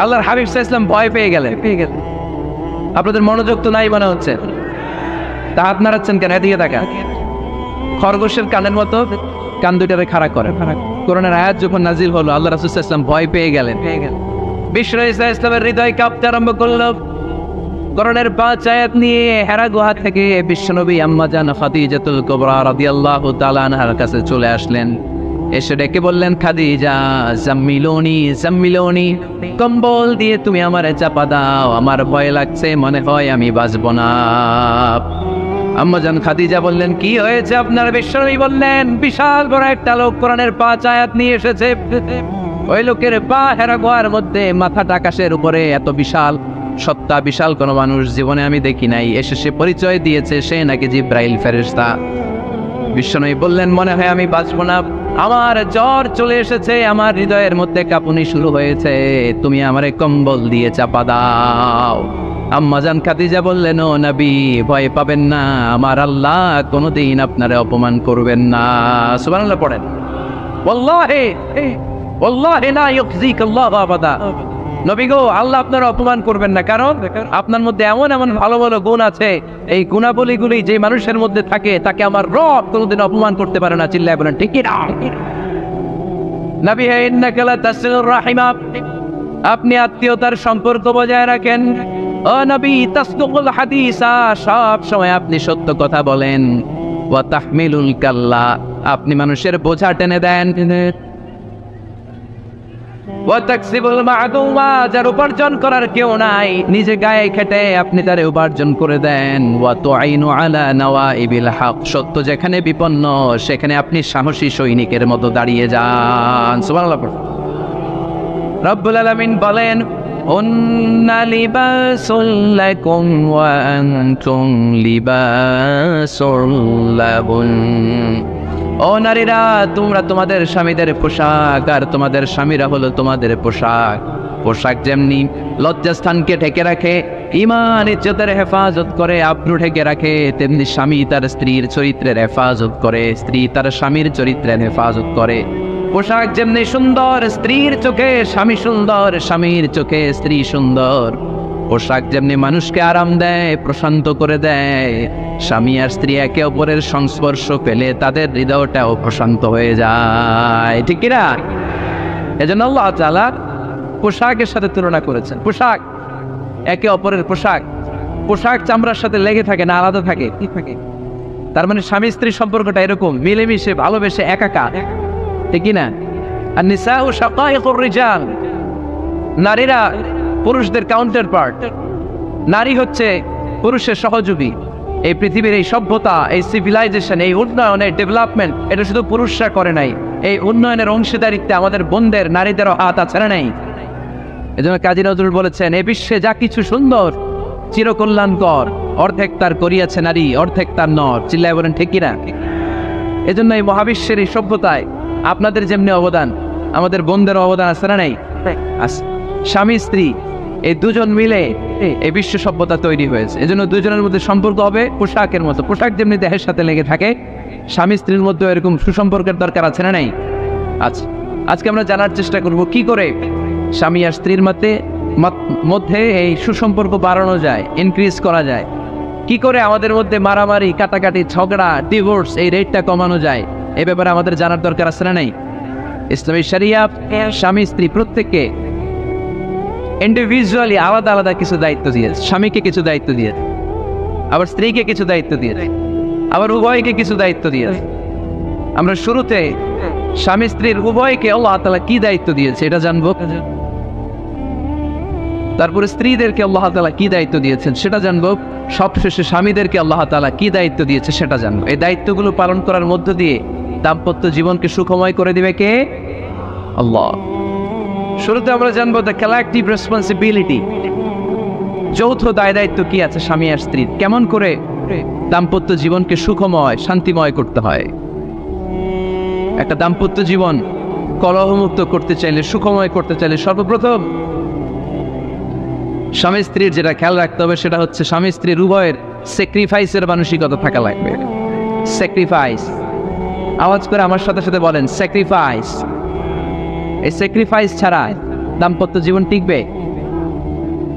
আল্লাহর হাবিব সাল্লাল্লাহু আলাইহি ওয়াসাল্লাম ভয় পেয়ে গেলেন। আপনাদের মনোযোগ তো নাই মনে হচ্ছে, তা হাত নাড়াচ্ছেন কেন? এদিকে তাকা। খরগোশের কানের মতো কান দুইটারে খাড়া করে। কোরআনের আয়াত যখন নাজিল হলো আল্লাহ রাসূল সাল্লাল্লাহু আলাইহি ওয়াসাল্লাম ভয় পেয়ে গেলেন। বিষ্ণু ইসলামের হৃদয় কাঁপতে আরম্ভ করলো। কোরআনের 5 আয়াত নিয়ে হেরা গুহা থেকে বিশ্বনবী আম্মা জান খাদিজাতুল কুবরা রাদিয়াল্লাহু তাআলা আনহার কাছে চলে আসলেন। এসে ডেকে বললেন, খাদিজা জাম্মিলুনি জাম্মিলুনি, কম্বল দিয়ে তুমি আমারে চাপা দাও, আমার ভয় লাগছে, মনে হয় আমি বাঁচব না। আম্মা জান খাদিজা বললেন, কি হয়েছে আপনার? বিশ্বনবী বললেন, বিশাল বড় একটা লোক কোরআনের 5 আয়াত নিয়ে এসেছে। ওই লোকের পা হেরা গুহার মধ্যে, মাথাটা আকাশের উপরে, এত বিশাল সত্তা, বিশাল কোনো মানুষ জীবনে আমি দেখি নাই। এসে সে পরিচয় দিয়েছে সে নাকি জিব্রাইল ফেরেশতা। বিশ্বনবী বললেন, মনে হয় আমি বাঁচব না, আমার জ্বর চলে এসেছে, আমার হৃদয়ের মধ্যে কাঁপুনি শুরু হয়েছে, তুমি আমারে কম্বল দিয়ে চাপা দাও। আম্মা জান খাদিজা বললেন, ও নবী ভয় পাবেন না, আমার আল্লাহ কোনোদিন আপনারে অপমান করবেন না। সুবহানাল্লাহ পড়েন। ওয়াল্লাহি ওয়াল্লাহি লা ইউখজিকাল্লাহু আবাদা। নবী গো, আল্লাহ আপনার অপমান করবেন না, কারণ আপনার মধ্যে এমন এমন ভালো ভালো গুণ আছে, এই গুণাবলীগুলি যে মানুষের মধ্যে থাকে তাকে আমার রব কোনোদিন অপমান করতে পারে না। চিল্লায় বলেন ঠিক কি না? নবী হে, ইন্নাকা লা তাসিলুর রাহিমা, আপনি আত্মীয়তার সম্পর্ক বজায় রাখেন। ও নবী, তাসদুকুল হাদিসা, সব সময় আপনি সত্য কথা বলেন। ওয়া তাহমিলুল কাল্লা, আপনি মানুষের বোঝা টেনে দেন। যার উপার্জন করার কেউ নাই, নিজে গায়ে খেটে আপনি তারে উপার্জন করে দেন। সত্য যেখানে বিপন্ন সেখানে আপনি সাহসী সৈনিকের মতো দাঁড়িয়ে যান। সুবহানাল্লাহ। রব্বুল আলামিন বলেন, উন্না লিবাসুল লাকুম ওয়া আনতুম লিবাসুল লাহুম। ও নারীরা, তোমরা তোমাদের স্বামীদের পোশাক আর তোমাদের স্বামীরা হলো তোমাদের পোশাক। পোশাক যেমনি লজ্জাস্থানকে ঢেকে রাখে, ঈমান ইজ্জতের হেফাজত করে, আব্রু ঢেকে রাখে, তেমনি স্বামী তার স্ত্রীর চরিত্রের হেফাজত করে, স্ত্রী তার স্বামীর চরিত্রের হেফাজত করে। পোশাক যেমনি সুন্দর, স্ত্রীর চোখে স্বামী সুন্দর, স্বামীর চোখে স্ত্রী সুন্দর। পোশাক যেমনি মানুষকে আরাম দেয়, প্রশান্ত করে দেয়, স্বামী আর স্ত্রী একে অপরের সংস্পর্শ পেলে তাদের হৃদয়টাও প্রশান্ত হয়ে যায়, ঠিক কিনা? এজন্য আল্লাহ তাআলা পোশাকের সাথে তুলনা করেছেন। পোশাক একে অপরের পোশাক, পোশাক চামড়ার সাথে লেগে থাকে না, আলাদা থাকে। তার মানে স্বামী স্ত্রীর সম্পর্কটা এরকম মিলেমিশে ভালোবেসে একাকার, ঠিক কিনা? আর নিসাউ শাকাইকুর রিজাল, নারীরা পুরুষদের কাউন্টার পার্ট। নারী হচ্ছে পুরুষের সহযোগী। এই পৃথিবীর এই সভ্যতা, এই সিভিলাইজেশন, এই উন্নয়ন, এই ডেভেলপমেন্ট, এটা শুধু পুরুষরা করে নাই, এই উন্নয়নের অংশীদারিত্বে আমাদের বোনদের নারীদেরও হাত আছে না নাই? এজন্য কাজী নজরুল বলেছেন, এ বিশ্বে যা কিছু সুন্দর চিরকল্যাণকর, অর্ধেক তার করিয়াছে নারী, অর্ধেক তার নর। চিল্লায় বলেন ঠিক কিনা? এজন্য এই মহাবিশ্বের এই সভ্যতায় আপনাদের যেমনি অবদান, আমাদের বোনদের অবদান আছে না নাই? স্বামী স্ত্রী এই দুজন মিলে এই বিশ্ব সভ্যতা তৈরি হয়েছে। এজন্য দুজনের মধ্যে সম্পর্ক হবে পোশাকের মতো। পোশাক যেমনি দেহের সাথে লেগে থাকে, স্বামী স্ত্রীর মধ্যে এরকম সুসম্পর্কের দরকার আছে না নাই? আচ্ছা, আজকে আমরা জানার চেষ্টা করব কি করে স্বামী আর স্ত্রীর মধ্যে এই সুসম্পর্ক বাড়ানো যায়, ইনক্রিজ করা যায়। কি করে আমাদের মধ্যে মারামারি, কাটাকাটি, ঝগড়া, ডিভোর্স এই রেটটা কমানো যায়, এ ব্যাপারে আমাদের জানার দরকার আছে না নাই? ইসলামী শরিয়া স্বামী স্ত্রী প্রত্যেককে ইন্ডিভিজুয়ালি আলাদা আলাদা কিছু দায়িত্ব দিয়েছে। স্বামীকে কিছু দায়িত্ব দিয়েছে, আবার স্ত্রীকে কিছু দায়িত্ব দিয়েছে, আবার উভয়কে কিছু দায়িত্ব দিয়েছে। আমরা শুরুতে স্বামী স্ত্রীর উভয়কে আল্লাহ তাআলা কি দায়িত্ব দিয়েছে এটা জানবো। তারপরে স্ত্রীদেরকে আল্লাহ তাআলা কি দায়িত্ব দিয়েছেন সেটা জানবো। সবশেষে স্বামীদেরকে আল্লাহ তাআলা কি দায়িত্ব দিয়েছে সেটা জানবো। এই দায়িত্বগুলো পালন করার মধ্য দিয়ে দাম্পত্য জীবনকে সুখময় করে দিবে কে? আল্লাহ। শুরুতে আমরা জানবো দ্য কালেকটিভ রেসপন্সিবিলিটি, যৌথ দায় দায়িত্ব কি আছে স্বামী আর স্ত্রীর, কেমন করে দাম্পত্য জীবনকে সুখময় শান্তিময় করতে হয়। একটা দাম্পত্য জীবন কলহমুক্ত করতে চাইলে, সুখময় করতে চাইলে সর্বপ্রথম স্বামী স্ত্রীর যেটা খেয়াল রাখতে হবে সেটা হচ্ছে স্বামী স্ত্রীর উভয়ের স্যাক্রিফাইসের মানসিকতা থাকা লাগবে। স্যাক্রিফাইস, আওয়াজ করে আমার সাথে সাথে বলেন স্যাক্রিফাইস। এই স্যাক্রিফাইস ছাড়া দাম্পত্য জীবন টিকবে?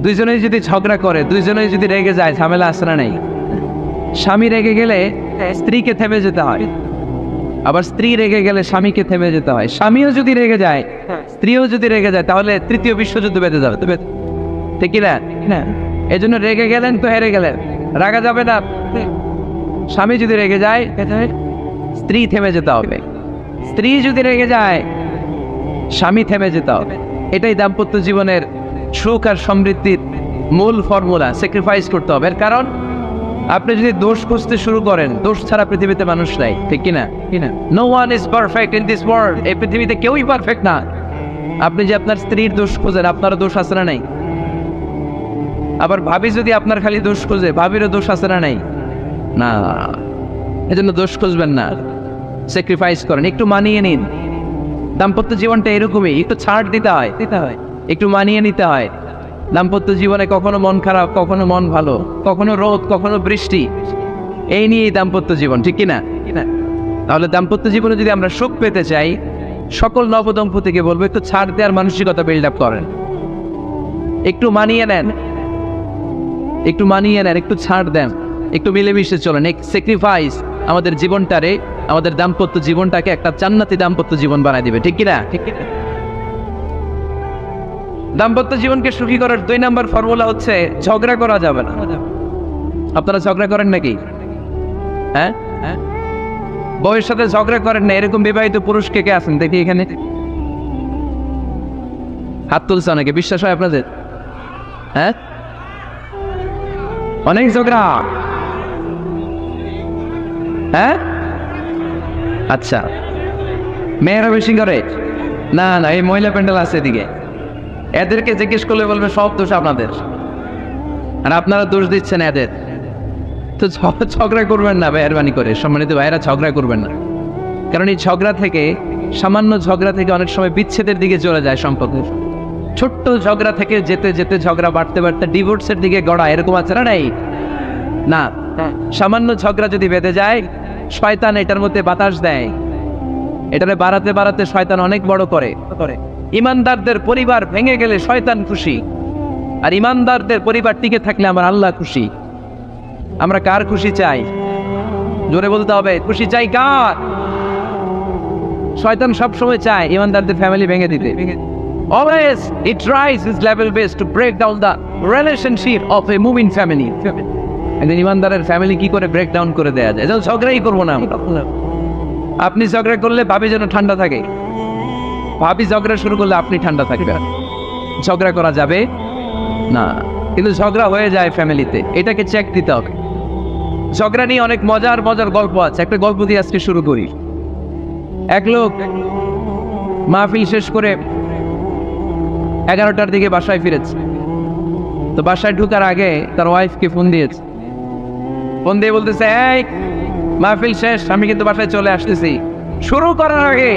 দুইজনেই যদি ঝগড়া করে, দুইজনেই যদি রেগে যায়, ঝামেলা আসে না নাই? স্বামী রেগে গেলে স্ত্রীকে থেমে যেতে হয়, আবার স্ত্রী রেগে গেলে স্বামীকে থেমে যেতে হয়। স্বামীও যদি রেগে যায়, স্ত্রীও যদি রেগে যায়, তাহলে তৃতীয় বিশ্বযুদ্ধ বেঁধে যাবে। ঠিক কিনা? এই জন্য রেগে গেলেন তো হেরে গেলেন, রাগা যাবে না। স্বামী যদি রেগে যায়, স্ত্রী থেমে যেতে হবে। স্ত্রী যদি রেগে যায়, স্বামী থেমে যেতে হবে। এটাই দাম্পত্য জীবনের সুখ আর সমৃদ্ধির মূল ফর্মুলা। স্যাক্রিফাইস করতে হবে। এর কারণ আপনি যদি দোষ খুঁজতে শুরু করেন, দোষ ছাড়া পৃথিবীতে মানুষ নাই। ঠিক কিনা? No one is perfect in this world. এই পৃথিবীতে কেউই পারফেক্ট না। আপনি যে আপনার স্ত্রীর দোষ খোঁজেন, আপনারও দোষ আছে না নাই? আবার ভাবি যদি আপনার খালি দোষ খোঁজে, ভাবিরও দোষ আছে না নাই? না, এজন্য দোষ খুঁজবেন না, স্যাক্রিফাইস করেন, একটু মানিয়ে নিন। দাম্পত্য জীবনটা এরকমই, একটু ছাড় দিতে হয়, একটু মানিয়ে নিতে হয়। দাম্পত্য জীবনে কখনো মন খারাপ, কখনো মন ভালো, কখনো রোদ, কখনো বৃষ্টি, এই নিয়েই দাম্পত্য জীবন। ঠিক কিনা? তাহলে দাম্পত্য জীবনে যদি আমরা সুখ পেতে চাই, সকল নবদম্পতিকে বলবো একটু ছাড় দেওয়ার মানসিকতা বিল্ড আপ করেন, একটু মানিয়ে নেন, একটু মানিয়ে নেন, একটু ছাড় দেন, একটু মিলেমিশে চলেন। এক স্যাক্রিফাইস আমাদের জীবনটারে, আমাদের দাম্পত্য জীবনটাকে একটা জান্নাতি দাম্পত্য জীবন বানাই দিবে। ঠিক কিনা? দাম্পত্য জীবনকে সুখী করার 2 নম্বর ফর্মুলা হচ্ছে ঝগড়া করা যাবে না। আপনারা ঝগড়া করেন নাকি? হ্যাঁ, বউয়ের সাথে ঝগড়া করেন না এরকম বিবাহিত পুরুষ কে কে আছেন দেখি এখানে? হাত তুলছে অনেকে। বিশ্বাস হয় আপনাদের? হ্যাঁ, অনেক ঝগড়া। হ্যাঁ, আচ্ছা, মেয়েরা বেশি করে? না না, এই মহিলা প্যান্ডেল আছে এদিকে, এদেরকে জিজ্ঞেস করলে বলবে সব দোষ আপনাদের, আর আপনারা দোষ দিচ্ছেন এদের। তো ঝগড়া করবেন না মেহরবানি করে, সম্মানিত ভাইয়েরা, ঝগড়া করবেন না। কারণ এই ঝগড়া থেকে, সামান্য ঝগড়া থেকে অনেক সময় বিচ্ছেদের দিকে চলে যায় সম্পর্ক। ছোট্ট ঝগড়া থেকে যেতে যেতে ঝগড়া বাড়তে বাড়তে ডিভোর্সের দিকে গড়া, এরকম আছে না নাই? না, সামান্য ঝগড়া যদি বেঁধে যায়, শয়তান এটার মধ্যে বাতাস দেয়, এটারে বাড়াতে বাড়াতে শয়তান অনেক বড় করে। ইমানদারদের পরিবার ভেঙে গেলে শয়তান খুশি, আর ইমানদারদের পরিবার টিকে থাকলে আমার আল্লাহ খুশি। আমরা কার খুশি চাই? জোরে বলতে হবে, খুশি চাই কার? শয়তান সব সময় চায় ইমানদারদের ফ্যামিলি ভেঙে দিতে। Always it tries its level best to break down the relationship of a moving family. একজন ইমানদারের ফ্যামিলি কি করে ব্রেক ডাউন করে দেয়া যায়? ঝগড়াই করবো না। আপনি ঝগড়া করলে ভাবি যেন ঠান্ডা থাকে, ভাবি ঝগড়া শুরু করলে আপনি ঠান্ডা থাকবেন। ঝগড়া করা যাবে না, কিন্তু ঝগড়া হয়ে যায় ফ্যামিলিতে, এটাকে চেক দিতে হবে। ঝগড়া নিয়ে অনেক মজার মজার গল্প আছে, একটা গল্প দিয়ে আজকে শুরু করি। এক লোক মাহফিল শেষ করে 11টার দিকে বাসায় ফিরেছে। তো বাসায় ঢুকার আগে তার ওয়াইফকে ফোন দিয়েছে। ফোন দিয়ে বলতেছে, এই মাহফিল শেষ, আমি কিন্তু বাসায় চলে আসতেছি, শুরু করার আগে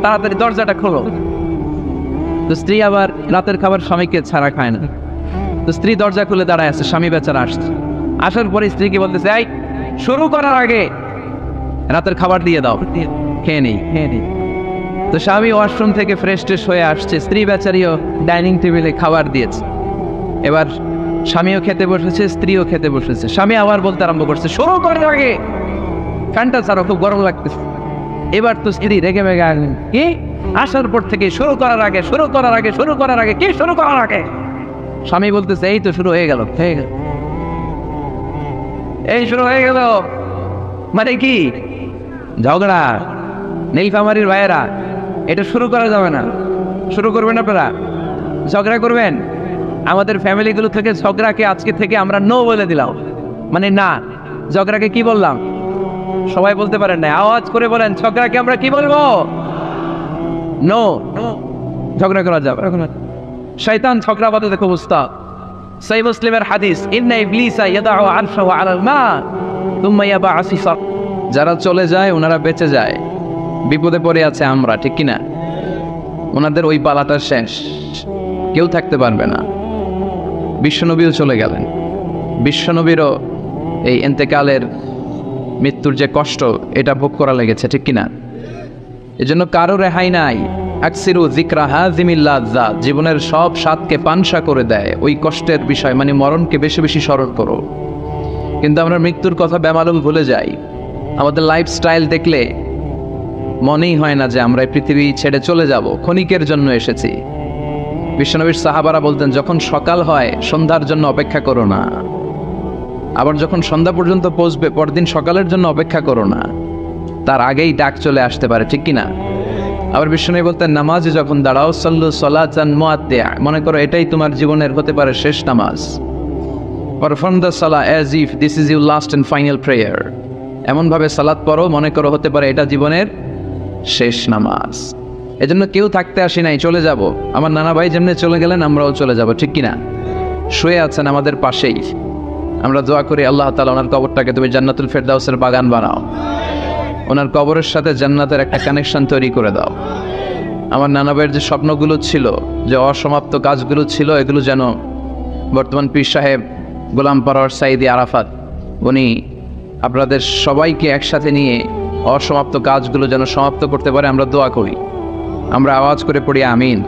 তাড়াতাড়ি দরজাটা খোলো। তো স্ত্রী আবার রাতের খাবার স্বামীকে ছাড়া খায় না। তো স্ত্রী দরজা খুলে দাঁড়ায় আছে, স্বামী বেচারা আসছে। আসার পরে স্ত্রীকে বলতেছে, এই শুরু করার আগে রাতের খাবার দিয়ে দাও, খেয়ে নেই। তো স্বামী ওয়াশরুম থেকে ফ্রেশ ট্রেশ হয়ে আসছে, স্ত্রী বেচারিও ডাইনিং টেবিলে খাবার দিয়েছে। এবার স্বামীও খেতে বসেছে, স্ত্রীও খেতে বসেছে। স্বামী আবার বলতে আরম্ভ করছে, শুরু করার আগে ফ্যানটা ছাড়ো, খুব গরম লাগতেছে। এবার তো স্ত্রী রেগে বেগে আসলেন, কি আসার পর থেকে শুরু করার আগে কি শুরু করার আগে? স্বামী বলতেছে, এই তো শুরু হয়ে গেল, এই শুরু হয়ে গেল। মানে কি ঝগড়া? নীলফামারীর ভাইয়েরা, এটা শুরু করা যাবে না। শুরু করবেন আপনারা, ঝগড়া করবেন। আমাদের ফ্যামিলিগুলো থেকে ঝগড়াকে আজকে থেকে আমরা নো বলে দিলাম। মানে না, ঝগড়াকে কি বললাম? সবাই বলতে পারেন না, আওয়াজ করে বলেন, ঝগড়াকে আমরা কি বলবো? নো, ঝগড়া করা যাবে। শয়তান ঝগড়া বাদে দেখো উস্তাদ। সহিহ মুসলিমের হাদিস, ইন্না ইবলিসা ইয়াদাউ আরশাহু আলাল মা তুম্মা ইয়াবআসু। যারা চলে যায় ওনারা বেঁচে যায়, বিপদে পড়ে আছে আমরা, ঠিক কিনা? ওনাদের ওই পালাটা শেষ, কেউ থাকতে পারবে না। বিশ্বনবীও চলে গেলেন, বিশ্বনবীরও এই ইন্তেকালের মৃত্যুর যে কষ্ট, এটা ভোগ করা লেগেছে, ঠিক কিনা? এজন্য কারো রেহাই নাই। আকসিরু যিকরা হাযিমিল লাযযাত, জীবনের সব স্বাদকে পানসা করে দেয় ওই কষ্টের বিষয়, মানে মরণকে বেশি বেশি স্মরণ করো। কিন্তু আমরা মৃত্যুর কথা বেমালুম ভুলে যাই। আমাদের লাইফস্টাইল দেখলে মনেই হয় না যে আমরা এই পৃথিবী ছেড়ে চলে যাব, ক্ষণিকের জন্য এসেছি। বিশ্বনবীর সাহাবারা বলতেন, যখন সকাল হয় সন্ধ্যার জন্য অপেক্ষা করো না, আবার যখন সন্ধ্যা পর্যন্ত পৌঁছবে পরদিন সকালের জন্য অপেক্ষা করো না, তার আগেই ডাক চলে আসতে পারে, ঠিক কিনা? আবার বিশ্বনবী বলতেন, নামাজে যখন দাঁড়াও সাল্লু সালাতান মুআত্তিআ, মনে করো এটাই তোমার জীবনের হতে পারে শেষ নামাজ। Perform the Salah as if this is your last and final prayer. এমনভাবে সালাত পড়ো মনে করো হতে পারে এটা জীবনের শেষ নামাজ। এজন্য কেউ থাকতে আসি নাই, চলে যাব। আমার নানা ভাই যেমনি চলে গেলেন আমরাও চলে যাব, ঠিক কিনা? শুয়ে আছেন আমাদের পাশেই। আমরা দোয়া করি, আল্লাহ তাআলা ওনার কবরটাকে তুমি জান্নাতুল ফেরদাউসের বাগান বানাও, ওনার কবরের সাথে জান্নাতের একটা কানেকশন তৈরি করে দাও। আমার নানা ভাইয়ের যে স্বপ্নগুলো ছিল, যে অসমাপ্ত কাজগুলো ছিল, এগুলো যেন বর্তমান পীর সাহেব গোলাম পরওয়ার সাঈদী আরাফাত উনি আপনাদের সবাইকে একসাথে নিয়ে অসমাপ্ত কাজগুলো যেন সমাপ্ত করতে পারে, আমরা দোয়া করি। আমরা আওয়াজ করে পড়ি আমিন।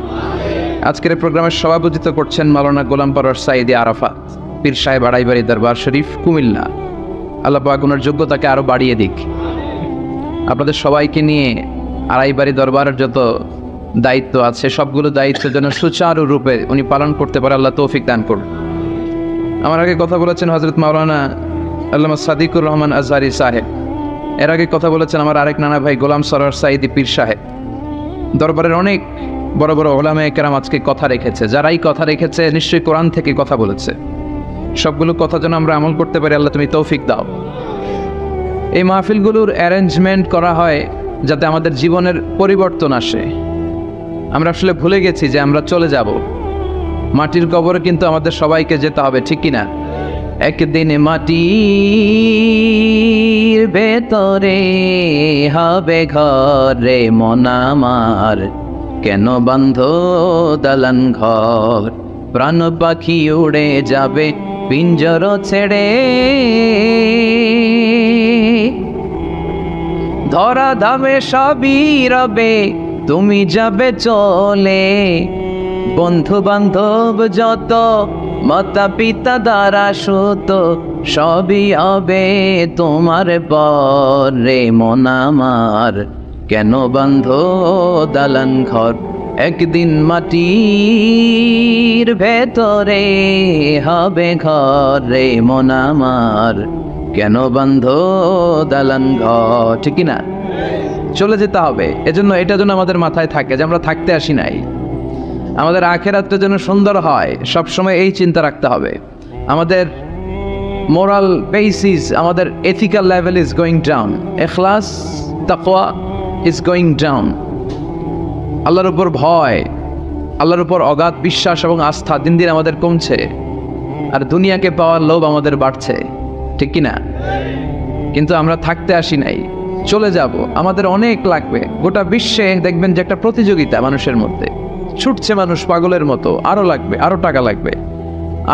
আজকের প্রোগ্রামের সভাপতিত্ব করছেন মাওলানা গোলাম পরওয়ার সাঈদী আরাফাত, পীর সাহেব আড়াইবাড়ি দরবার শরীফ, কুমিল্লা। আল্লাহ পাক ওনার যোগ্যতাকে আরও বাড়িয়ে দিক। আপনাদের সবাইকে নিয়ে আড়াইবাড়ি দরবারের যত দায়িত্ব আছে সবগুলো দায়িত্ব যেন সুচারুরূপে উনি পালন করতে পারে, আল্লাহ তৌফিক দান করুন। আমার আগে কথা বলেছেন হযরত মাওলানা আল্লামা সাদিকুর রহমান আজহারি সাহেব। এর আগে কথা বলেছেন আমার আরেক নানা ভাই গোলাম সরওয়ার সাঈদী পীর সাহেব। দরবারের অনেক বড় বড় উলামায়ে কেরাম আজকে কথা রেখেছে। যারাই কথা রেখেছে নিশ্চয়ই কোরআন থেকে কথা বলেছে। সবগুলো কথা যেন আমরা আমল করতে পারি, আল্লাহ তুমি তৌফিক দাও। এই মাহফিলগুলোর অ্যারেঞ্জমেন্ট করা হয় যাতে আমাদের জীবনের পরিবর্তন আসে। আমরা আসলে ভুলে গেছি যে আমরা চলে যাব, মাটির কবরে কিন্তু আমাদের সবাইকে যেতে হবে, ঠিক কিনা? একদিন মাটির ভেতরে হবে ঘরে মন আমার, কেন বান্ধ দালান ঘর, প্রাণ পাখি উড়ে যাবে পিঞ্জর ছেড়ে, ধরা ধামে সবই রবে তুমি যাবে চলে, বন্ধু বান্ধব যত মাতা পিতা দ্বারা সুত সবই হবে তোমার পরে মন আমার, কেন বান্ধ দালান ঘর, একদিন মাটির ভেতরে হবে ঘরে মন আমার, কেন বান্ধ দালান ঘর, ঠিক না? চলে যেতে হবে। এজন্য এটা যেন আমাদের মাথায় থাকে যে আমরা থাকতে আসি নাই। আমাদের আখিরাতটা যেন সুন্দর হয়, সবসময় এই চিন্তা রাখতে হবে। আমাদের মোরাল বেসিস, আমাদের ethical level is going down. ইখলাস, তাকওয়া, ইজ গোয়িং ডাউন। আল্লাহর উপর ভয়, আল্লাহর উপর অগাধ বিশ্বাস এবং আস্থা দিন দিন আমাদের কমছে, আর দুনিয়াকে পাওয়ার লোভ আমাদের বাড়ছে, ঠিক কিনা? কিন্তু আমরা থাকতে আসি নাই, চলে যাব। আমাদের অনেক লাগবে। গোটা বিশ্বে দেখবেন যে একটা প্রতিযোগিতা মানুষের মধ্যে, ছুটছে মানুষ পাগলের মতো, আরো লাগবে, আরো টাকা লাগবে,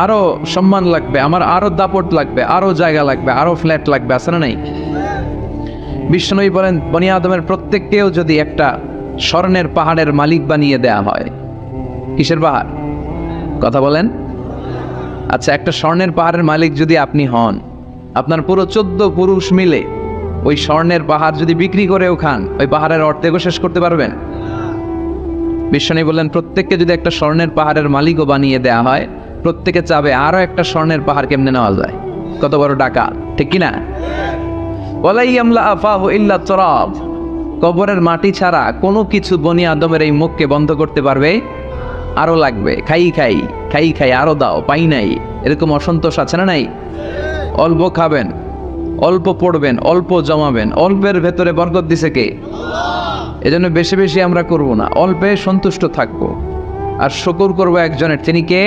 আরো সম্মান লাগবে, আমার আরো দাপট লাগবে, আরো জায়গা লাগবে, আরো ফ্ল্যাট লাগবে, আছে না নাই? বিশ্বনবী বলেন, বনি আদমের প্রত্যেককেও যদি একটা স্বর্ণের পাহাড়ের মালিক বানিয়ে দেয়া হয়। কিসের পাহাড়? কথা বলেন। আচ্ছা, একটা স্বর্ণের পাহাড়ের মালিক যদি আপনি হন, আপনার পুরো 14 পুরুষ মিলে ওই স্বর্ণের পাহাড় যদি বিক্রি করেও খান, ওই পাহাড়ের অর্ধেকও শেষ করতে পারবেন? বিশ্বনবী বললেন, প্রত্যেককে যদি একটা স্বর্ণের পাহাড়ের মালিকও বানিয়ে দেয়া হয়, প্রত্যেকে চাবে আরো একটা স্বর্ণের পাহাড় কেমনে নেওয়া যায়। কত বড় ডাকাত, ঠিক কিনা? ওয়ালাই আমলা আফাহু ইল্লা তুরাব, কবরের মাটি ছাড়া কোনো কিছু বনি আদমের এই মুখকে বন্ধ করতে পারবে? আরো লাগবে, খাই খাই খাই খাই, আরো দাও, পাই নাই, এরকম অসন্তোষ আছে না নাই? অল্প খাবেন, অল্প পড়বেন, অল্প জমাবেন, অল্পের ভেতরে বরকত দিছে কে? এজন্য বেশি বেশি আমরা করব না, অল্পে সন্তুষ্ট থাকবো, আর শুকর করবো একজনের, তিনি কে?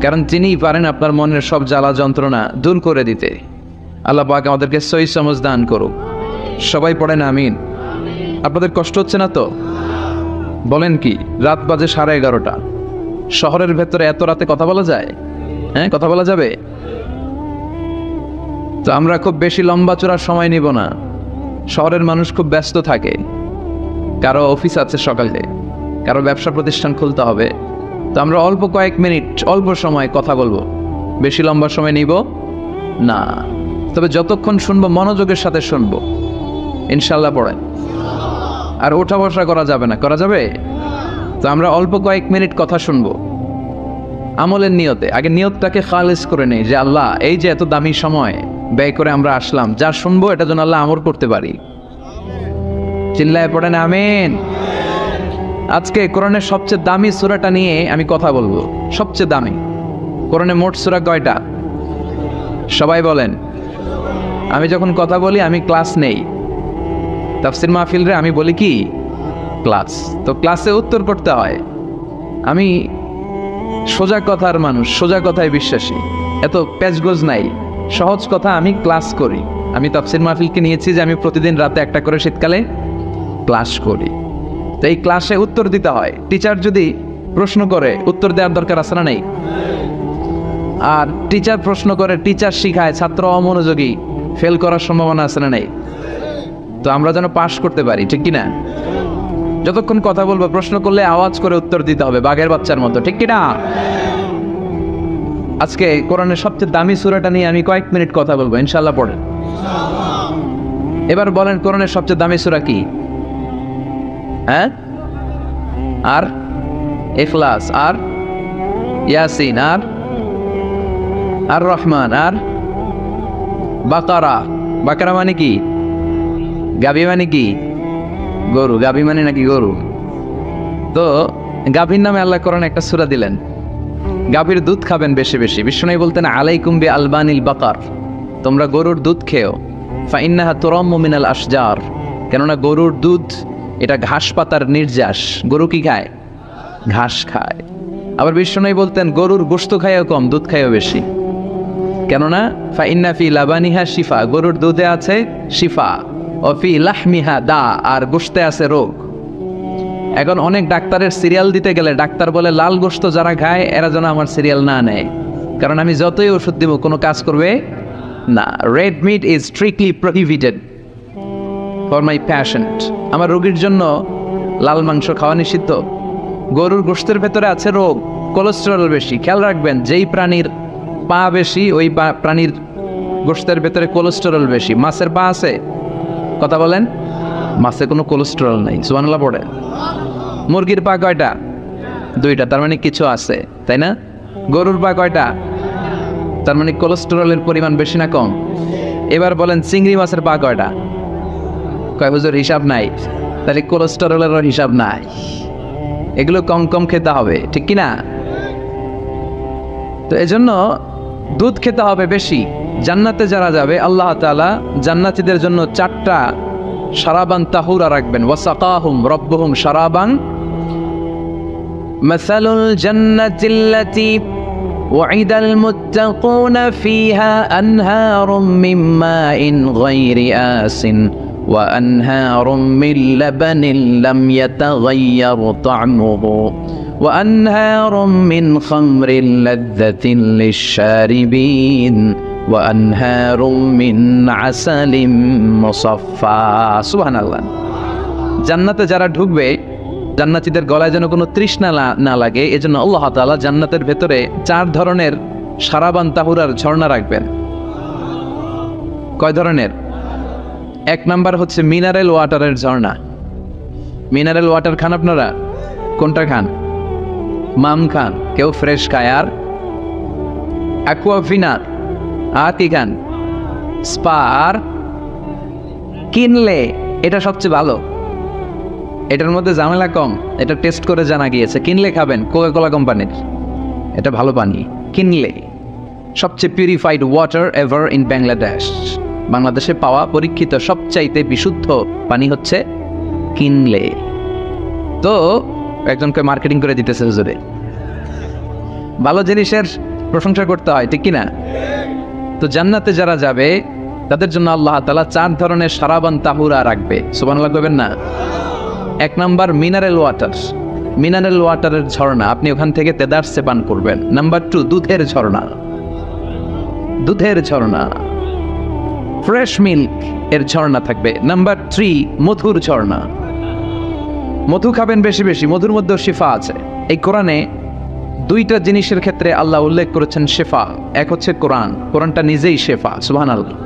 কারণ তিনিই পারেন আপনার মনের সব জ্বালা যন্ত্রণা দূর করে দিতে। আল্লাহ পাক আমাদেরকে সহি সমঝ দান করুক। সবাই পড়েন আমিন। আপনাদের কষ্ট হচ্ছে না তো? বলেন কি, রাত বাজে 11:30, শহরের ভেতরে এত রাতে কথা বলা যায়? হ্যাঁ, কথা বলা যাবে? তো আমরা খুব বেশি লম্বা চড়ার সময় নিব না। শহরের মানুষ খুব ব্যস্ত থাকে, কারো অফিস আছে সকালে, কারো ব্যবসা প্রতিষ্ঠান খুলতে হবে। তো আমরা অল্প কয়েক মিনিট, অল্প সময় কথা বলবো, বেশি লম্বা সময় নিব না। তবে যতক্ষণ শুনবো মনোযোগের সাথে শুনবো, ইনশাল্লাহ পড়েন। আর ওঠা বসা করা যাবে না, করা যাবে? তো আমরা অল্প কয়েক মিনিট কথা শুনবো আমলের নিয়তে। আগে নিয়তটাকে খালিস করে নেই, যে আল্লাহ এই যে এত দামি সময় ব্যয় করে আমরা আসলাম, যা শুনবো এটা যেন আল্লাহ আমল করতে পারি। চিল্লায় পড়েন আমিন। আজকে কোরআনের সবচেয়ে দামি সূরাটা নিয়ে আমি কথা বলবো। সবচেয়ে দামি। কোরআনে মোট সূরা কয়টা? সবাই বলেন। আমি যখন কথা বলি আমি ক্লাস নেই, তাফসির মাহফিলরে আমি বলি কি ক্লাস। তো ক্লাসে উত্তর করতে হয়। আমি সোজা কথার মানুষ, সোজা কথায় বিশ্বাসী, এত প্যাচগোজ নাই, সহজ কথা। আমি ক্লাস করি। আমি তাফসির মাহফিলকে নিয়েছি যে আমি প্রতিদিন রাতে একটা করে শীতকালে ক্লাস করি। তো এই ক্লাসে উত্তর দিতে হয়। টিচার যদি প্রশ্ন করে উত্তর দেওয়ার দরকার আছে না নাই? আর টিচার প্রশ্ন করে, টিচার শিখায়, ছাত্র অমনোযোগী, ফেল করার সম্ভাবনা আছে না নাই? তো আমরা যেন পাস করতে পারি, ঠিক কিনা? যতক্ষণ কথা বলবো, প্রশ্ন করলে আওয়াজ করে উত্তর দিতে হবে, বাঘের বাচ্চার মতো, ঠিক কিনা? আজকে কোরআনের সবচেয়ে দামি সূরাটা নিয়ে আমি কয়েক মিনিট কথা বলবো, ইনশাআল্লাহ পড়েন। এবার বলেন, কোরআনের সবচেয়ে দামি সূরা কি? হ্যাঁ? আর ইখলাস, আর ইয়াসিন, আর আর রহমান, আর বাকারা। বাকারা মানে কি? গাভী মানে কি? গরু। গাভী মানে নাকি গরু? তো গাভীর নামে আল্লাহ কোরআনে একটা সূরা দিলেন। গাভীর দুধ খাবেন বেশি বেশি। বিশ্বনবী বলতেন, আলাইকুম বি আলবানিল বাকার, তোমরা গরুর দুধ খেও। ফাইন্নাহা তুরাম্মু মিনাল আশজার, কেননা গরুর দুধ এটা ঘাস পাতার নির্যাস। গরু কি খায়? ঘাস খায়। আবার বিশ্বনবী বলতেন, গরুর গোশত খায়ও কম, দুধ খায়ও বেশি। কেননা ফাইন্না ফি লাবানিহা শিফা, গরুর দুধে আছে শিফা, ও ফি লাহমিহা দা, আর গোশতে আছে রোগ। এখন অনেক ডাক্তারের সিরিয়াল দিতে গেলে ডাক্তার বলে, লাল গোশত যারা খায় এরা যেন আমার সিরিয়াল না নেয়, কারণ আমি যতই ওষুধ দিব কোনো কাজ করবে না। Red meat is strictly prohibited for my patient. আমার রোগীর জন্য লাল মাংস খাওয়া নিষিদ্ধ। গরুর গোশতের ভেতরে আছে রোগ, কোলেস্টেরল বেশি। খেয়াল রাখবেন, যেই প্রাণীর পা বেশি ওই প্রাণীর গোশতের ভেতরে কোলেস্টেরল বেশি। মাছের পা আছে? কথা বলেন। মাছে কোনো কোলেস্টেরল নাই, সুবহানাল্লাহ পড়ে। মুরগির পা কয়টা? 2টা, তার মানে কিছু আছে, তাই না? গরুর পা কয়টা? তার মানে কোলেস্টেরলের পরিমাণ বেশি না কম? এবার বলেন, চিংড়ি মাছের পা কয়টা? কয় হুজুর হিসাব নাই। তাহলে কোলেস্টেরলেরও হিসাব নাই। এগুলো কম কম খেতে হবে, ঠিক কিনা? তো এজন্য দুধ খেতে হবে বেশি। জান্নাতে যারা যাবে, আল্লাহ তাআলা জান্নাতীদের জন্য 4টা শারাবান তাহুরা রাখবেন। ওয়াসাকাহুম রব্বুহুম শারাবান মাসালুল জান্নাতিল্লাতী ওয়াইদাল মুত্তাকুনা ফিহা আনহারুম মিন মাইন গায়রি আসিন ওয়া আনহারুম মিন লাবানিন লাম ইয়াতাগায়্যার তা'মুহু ওয়া আনহারুম মিন খামরিন লাযযাতিন লিশ-শারিবিন ওয়া আনহারুম মিন আসালিম মুসাফফা। সুবহানাল্লাহ। জান্নাতে যারা ঢুকবে, জান্নাতীদের গলায় যেন কোনো তৃষ্ণা না লাগে, এজন্য আল্লাহ তাআলা জান্নাতের ভেতরে 4 ধরনের শারাবান তাহুরার ঝর্ণা রাখবেন। কয় ধরনের? 1 নাম্বার হচ্ছে মিনারেল ওয়াটারের ঝর্ণা। মিনারেল ওয়াটার খান আপনারা? কোনটা খান? মাম খান, কেউ ফ্রেশ খায়, আর অ্যাকুয়াফিনা, আর কি খান? স্পা, আর কিনলে, এটা সবচেয়ে ভালো, এটার মধ্যে ঝামেলা কম, এটা টেস্ট করে জানা গিয়েছে। কিনলে খাবেন কোকা কোলা কোম্পানির, এটা ভালো পানি। কিনলে সবচেয়ে purified water ever in Bangladesh. বাংলাদেশে পাওয়া পরীক্ষিত সবচাইতে বিশুদ্ধ পানি হচ্ছে কিনলে। তো একজনকে মার্কেটিং করে দিতেছে হুজুরে। ভালো জিনিসের প্রশংসা করতে হয়, ঠিক কিনা? তো জান্নাতে যারা যাবে তাদের জন্য আল্লাহ তাআলা 4 ধরনের শারাবান তাহুরা রাখবে। সুবহানাল্লাহ কইবেন না? 1 নাম্বার মিনারেল ওয়াটার, মিনারেল ওয়াটারের ঝর্ণা, আপনি ওখান থেকে তেদারসে পান করবেন। নাম্বার 2 দুধের ঝর্ণা, দুধের ঝর্ণা, ফ্রেশ মিল্ক এর ঝর্ণা থাকবে। নাম্বার 3 মধুর ঝর্ণা, মধু খাবেন বেশি বেশি, মধুর মধ্যেও শিফা আছে। এই কোরআনে 2টা জিনিসের ক্ষেত্রে আল্লাহ উল্লেখ করেছেন শেফা। এক হচ্ছে কোরআন, কোরআনটা নিজেই শেফা, সুবহানাল্লাহ।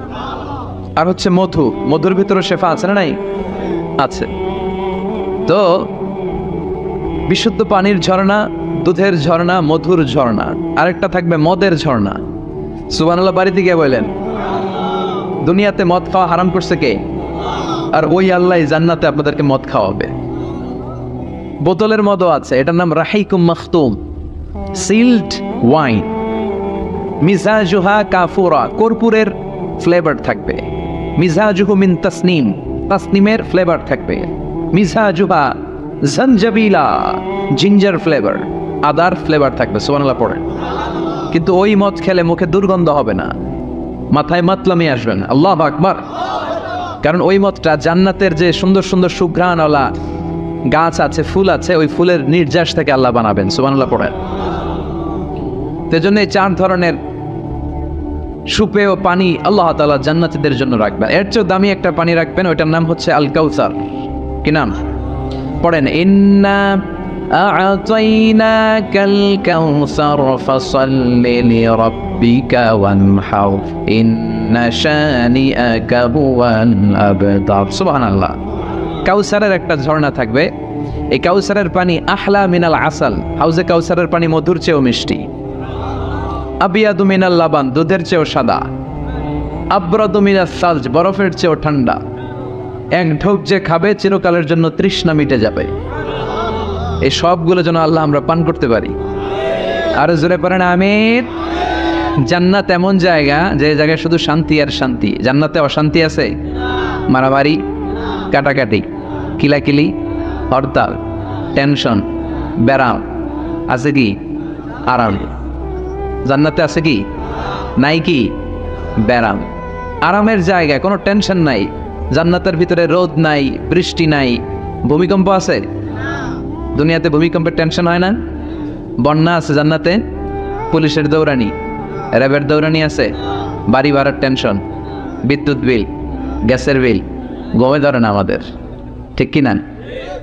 আর হচ্ছে মধু, মধুর ভিতরে শেফা আছে না নাই? আছে। তো বিশুদ্ধ পানির ঝর্ণা, দুধের ঝর্ণা, মধুর ঝর্ণা, আরেকটা থাকবে মদের ঝর্ণা। সুবহানাল্লাহ বাড়িতে গিয়ে বলেন, দুনিয়াতে মদ খাওয়া হারাম করছে কে? আর ওই আল্লাহ জান্নাতে আপনাদেরকে মদ খাওয়াবে। বোতলের মদও আছে, এটার নাম রাহিকুম মাখতুম, সিল্ড ওয়াইন। মিজাজুহা কাফুরা, কর্পূরের ফ্লেভার থাকবে। মিজাজুহু মিন তাসনিম, তাসনিমের ফ্লেভার থাকবে। মিজাজুহা জানজাবিলা, জিঞ্জার ফ্লেভার, আদার ফ্লেভার থাকবে। সুবহানাল্লাহ পড়েন। কিন্তু ওই মদ খেলে মুখে দুর্গন্ধ হবে না, মাথায় মাতলামি আসবে না। আল্লাহু আকবার। কারণ ওই মদটা জান্নাতের যে সুন্দর সুন্দর সুঘ্রাণওয়ালা গাছ আছে, ফুল আছে, ওই ফুলের নির্যাস থেকে আল্লাহ বানাবেন। সুবহানাল্লাহ পড়েন। সেজন্য এই 4 ধরনের সুপেয় পানি আল্লাহ তাআলা জান্নাতীদের জন্য রাখবেন। এর চেয়ে দামি একটা পানি রাখবেন, ওইটার নাম হচ্ছে আল কাউসার। কি নাম? পড়েন, ইন্না আ'তাইনাকাল কাউসার ফাসাল্লি লিরাব্বিকা ওয়ানহার ইন্না শানিআকা হুয়াল আবতার। সুবহানাল্লাহ। কাউসারের একটা ঝর্ণা থাকবে। এই কাউসারের পানি আহলা মিনাল আসাল, হাউজে কাউসারের পানি মধুর চেয়েও মিষ্টি। আবিয়াদু মিনাল লাবান, দুধের চেয়েও সাদা। আবরাদু মিনাস সালজ, বরফের চেয়েও ঠান্ডা। এক ঢোক যে খাবে চিরকালের জন্য তৃষ্ণা মিটে যাবে। এই সবগুলো যেন আল্লাহ আমরা পান করতে পারি। আর জোরে পড়েন আমিন। জান্নাত এমন জায়গা, যে জায়গায় শুধু শান্তি আর শান্তি। জান্নাতে অশান্তি আছে? মারামারি, কাটাকাটি, কিলাকিলি, হরতাল, টেনশন, ব্যারাম আছে কি? আরাম। জান্নাতে আছে কি? নাই কি? ব্যারাম। আরামের জায়গায় কোনো টেনশন নাই। জান্নাতের ভিতরে রোদ নাই, বৃষ্টি নাই, ভূমিকম্প আছে? দুনিয়াতে ভূমিকম্পের টেনশন হয় না? বন্যা আছে জান্নাতে? পুলিশের দৌড়ানি, র্যাবের দৌড়ানি আছে? বাড়ি ভাড়ার টেনশন, বিদ্যুৎ বিল, গ্যাসের বিল, গমে ধরে না আমাদের, ঠিক কিনা?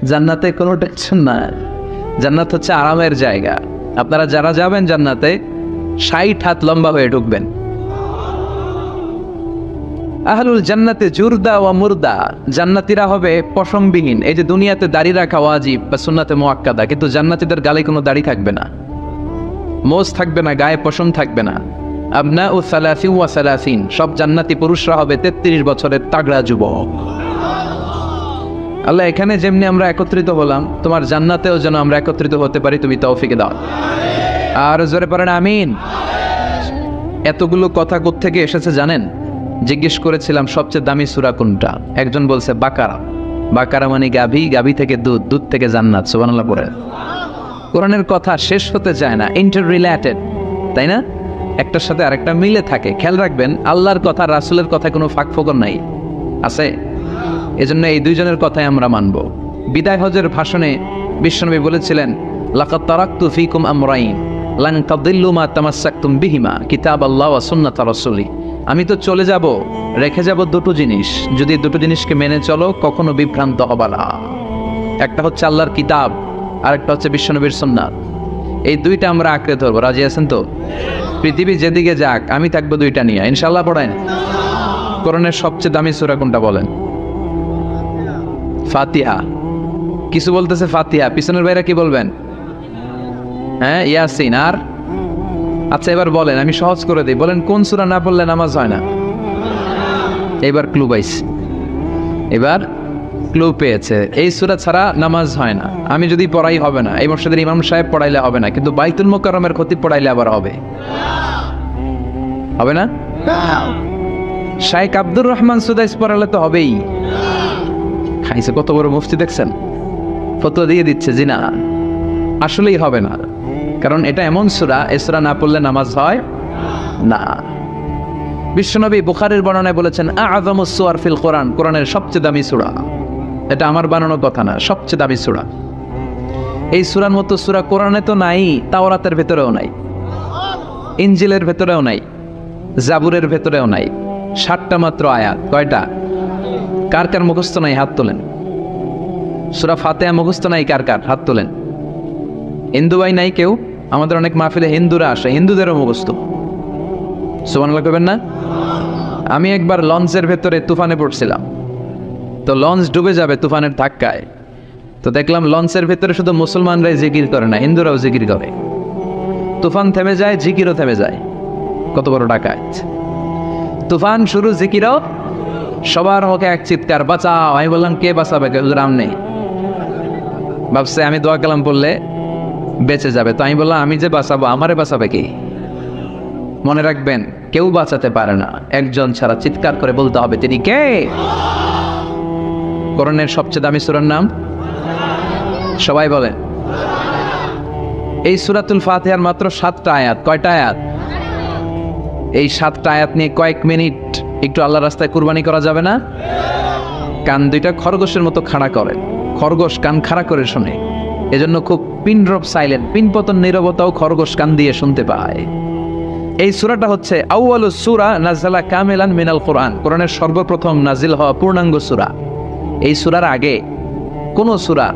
জান্নাতে কোনো টেনশন না। জান্নাত হচ্ছে আরামের জায়গা। আপনারা যারা যাবেন জান্নাতে 60 হাত লম্বা হয়ে ঢুকবেন। আহলুল জান্নাতে জুরদা ওয়া মুরদা, জান্নাতীরা হবে পশমবিহীন। এই যে দুনিয়াতে দাড়ি রাখা ওয়াজিব বা সুন্নাতে মুআক্কাদা, কিন্তু জান্নাতীদের গালে কোনো দাড়ি থাকবে না, মোজ থাকবে না, গায়ে পশম থাকবে না। আবনাউ সালাসিন ওয়া সালাসিন, সব জান্নাতি পুরুষরা হবে 33 বছরের তাগড়া যুবক। আল্লাহ এখানে যেমনি আমরা একত্রিত হলাম, তোমার জান্নাতেও যেন আমরা একত্রিত হতে পারি, তুমি তৌফিক দাও। আর জোরে পড়েন আমিন। এতগুলো কথা কোত্থেকে এসেছে জানেন? জিজ্ঞেস করেছিলাম সবচেয়ে দামি সূরা কোনটা, একজন বলছে বাকারা। বাকারা মানে গাভী, গাভী থেকে দুধ, দুধ থেকে জান্নাত। সুবহানাল্লাহ পড়ে। কোরআনের কথা শেষ হতে চায় না, ইন্টার রিলেটেড, তাই না? একটার সাথে আরেকটা মিলে থাকে। খেয়াল রাখবেন, আল্লাহর কথা রাসূলের কথা কোনো ফাঁক ফোকর নাই, আছে? এজন্য এই দুইজনের কথাই আমরা মানব। বিদায় হজের ভাষণে বিশ্বনবী বলেছিলেন, লাকাদ তারাকতু ফীকুম আমরাইন লান তাদিল্লু মা তামাসসাকতুম বিহিমা কিতাবাল্লাহ ওয়া সুন্নাত রাসূলি। আমি তো চলে যাব, রেখে যাব দুটো জিনিস, যদি দুটো জিনিসকে মেনে চলো কখনো বিভ্রান্ত হবে না। একটা হচ্ছে আল্লাহর কিতাব, আর একটা হচ্ছে বিশ্বনবীর সুন্নাত। এই দুইটা আমরা আঁকড়ে ধরবো। রাজি আছেন তো? পৃথিবী যেদিকে যাক আমি থাকবো দুইটা নিয়ে, ইনশাআল্লাহ। পড়েন। কোরআনের সবচেয়ে দামি সূরা কোনটা বলেন? ফাতিহা। কিছু বলতেছে ফাতিহা, পিছনের ভাইরা কি বলবেন? হ্যাঁ, ইয়াসিন। আর আচ্ছা এবার বলেন, আমি সহজ করে দিই, বলেন কোন সূরা না পড়লে নামাজ হয় না? এবার ক্লু পাইছি, এবার ক্লু পেয়েছে। এই সূরা ছাড়া নামাজ হয় না। আমি যদি পড়াই হবে না, এই মসজিদের ইমাম সাহেব পড়াইলে হবে না, কিন্তু বাইতুল মুকাররমের খতিব পড়াইলে আবার হবে। হবে না? শাইখ আব্দুর রহমান সুদাইস পড়ালে তো হবেই। খাইছে কত বড় মুফতি দেখছেন, ফতোয়া দিয়ে দিচ্ছে জি না, আসলেই হবে না। কারণ এটা এমন সূরা, এই সূরা না পড়লে নামাজ হয় না। বিশ্বনবী বুখারীর বর্ণনায় বলেছেন, আ'যামুস সুওয়ার ফিল কোরআন, কোরআনের সবচেয়ে দামি সূরা। এটা আমার বানানো কথা না, সবচেয়ে দামি সূরা। এই সূরার মতো সূরা কোরআনে তো নাই, তাওরাতের ভেতরেও নাই, ইনজিলের ভেতরেও নাই, জাবুরের ভেতরেও নাই। 60টা মাত্র আয়াত। কয়টা? কার কার মুখস্থ নাই হাত তোলেন। সূরা ফাতিহা মুখস্থ নাই কার কার? হাত তোলেন। হিন্দু ভাই নাই কেউ? আমাদের অনেক মাহফিলে হিন্দুরা আসে, হিন্দুদেরও মুখস্থ। সুবহানাল্লাহ কইবেন না? আমি একবার লঞ্চের ভেতরে তুফানে পড়ছিলাম, তো লঞ্চ ডুবে যাবে তুফানের ধাক্কায়। তো দেখলাম লঞ্চের ভেতরে শুধু মুসলমানরাই জিকির করে না, হিন্দুরাও জিকির করে। তুফান থেমে যায়, জিকিরও থেমে যায়। কত বড় ডাকাত! তুফান শুরু, জিকিরও। সবার মুখে এক চিৎকার, বাঁচাও। আমি বললাম কে বাঁচাবে? কেউ রাম নেই। ভাবছে আমি দোয়া কালাম পড়লে বেঁচে যাবে, তো আমি বললাম আমি যে বাঁচাবো, আমারে বাঁচাবে কি? মনে রাখবেন, কেউ বাঁচাতে পারে না, একজন ছাড়া। চিৎকার করে বলতে হবে তিনি কে। কোরআনের সবচেয়ে দামি সূরার নাম সবাই বলেন। এই সূরাতুল ফাতিহার মাত্র 7টা আয়াত। কয়টা আয়াত? এই 7টা আয়াত নিয়ে কয়েক মিনিট একটু আল্লাহর রাস্তায় কুরবানি করা যাবে না? কান দুইটা খরগোশের মতো খাড়া করে, খরগোশ কান খাড়া করে শোনে, এজন্য খুব পিন ড্রপ সাইলেন্ট, পিনপতন নীরবতাও খরগোশ কান দিয়ে শুনতে পায়। এই সূরাটা হচ্ছে আউয়ালুস সূরা নাযালা কামিলান মিনাল কোরআন, কোরআনের সর্বপ্রথম নাজিল হওয়া পূর্ণাঙ্গ সূরা। এই সূরার আগে কোন সূরা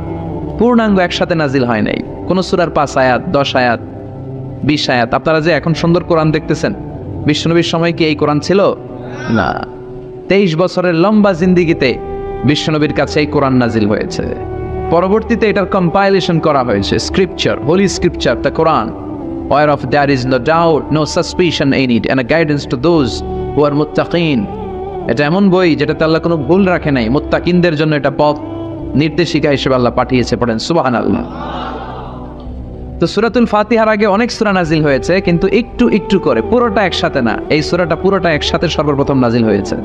পূর্ণাঙ্গ একসাথে নাজিল হয় নাই। কোন সূরার 5 আয়াত, 10 আয়াত, 20 আয়াত। আপনারা যে এখন সুন্দর কোরআন দেখতেছেন, বিশ্বনবীর সময় কি এই কোরআন ছিল? না। 23 বছরের লম্বা জিন্দিগিতে বিশ্বনবীর কাছে এই কোরআন নাজিল হয়েছে। পরবর্তীতে এটার কম্পাইলেশন করা হয়েছে, scripture, holy scripture, the Quran, whereof there is no doubt, no suspicion in it, and a guidance to those who are muttaqin. এটা এমন বই যেটাতে আল্লাহ কোনো ভুল রাখে নাই, মুত্তাকিনদের জন্য এটা পথ নির্দেশিকা হিসেবে আল্লাহ পাঠিয়েছে। পড়েন সুবহানাল্লাহ। তো সূরাতুল ফাতিহার আগে অনেক সূরা নাজিল হয়েছে, কিন্তু একটু একটু করে, পুরোটা একসাথে না। এই সূরাটা পুরোটা একসাথে সর্বপ্রথম নাজিল হয়েছে।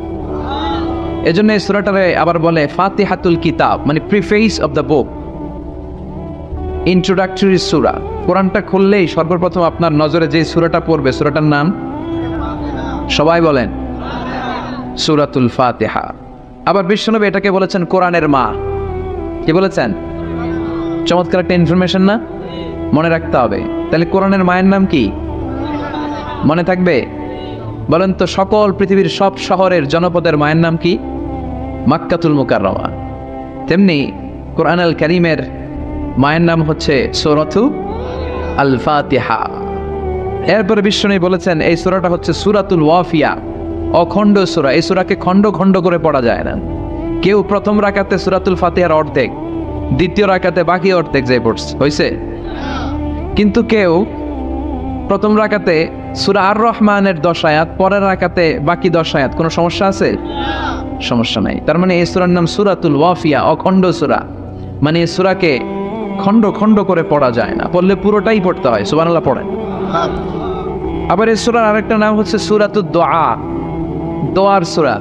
এজন্য এই সূরাটারে আবার বলে ফাতিহাতুল কিতাব, মানে preface of the book, introductory সূরা। কোরআনটা খুললেই সর্বপ্রথম আপনার নজরে যে সূরাটা পড়বে, সূরাটার নাম সবাই বলেন সূরাতুল ফাতিহা। আবার বিশ্বনবী এটাকে বলেছেন কোরআনের মা। কি বলেছেন? চমৎকার একটা ইনফরমেশন না? মনে রাখতে হবে। তাহলে কোরআনের মায়ের নাম কি? মনে থাকবে? বলেন তো, সকল পৃথিবীর সব শহরের জনপদের মায়ের নাম কি? মাক্কাতুল মুকাররমা। তেমনি কোরআন আল কারীমের মায়ের নাম হচ্ছে সূরাতু আল ফাতিহা। এরপরে বিশ্বনবী বলেছেন এই সূরাটা হচ্ছে সূরাতুল ওয়াফিয়া, অখণ্ড সূরা। এই সূরাকে খণ্ড খণ্ড করে পড়া যায় না। কেউ প্রথম রাকাতে সূরাতুল ফাতিহার অর্ধেক, দ্বিতীয় রাকাতে বাকি অর্ধেক যে পড়ছে হইছে। কিন্তু কেউ প্রথম রাকাতে সূরা আর রহমানের 10 আয়াত, পরের রাকাতে বাকি 10 আয়াত। কোনো সমস্যা আছে? সমস্যা নাই। তার মানে এই সূরার নাম সূরাতুল ওয়াফিয়া, অখণ্ড সূরা। মানে এই সূরাকে খণ্ড খণ্ড করে পড়া যায় না, পড়লে পুরোটাই পড়তে হয়। সুবহানাল্লাহ পড়েন। আবার এই সূরার আরেকটা নাম হচ্ছে সূরাতুদ দুআ। দোয়ার সূরা।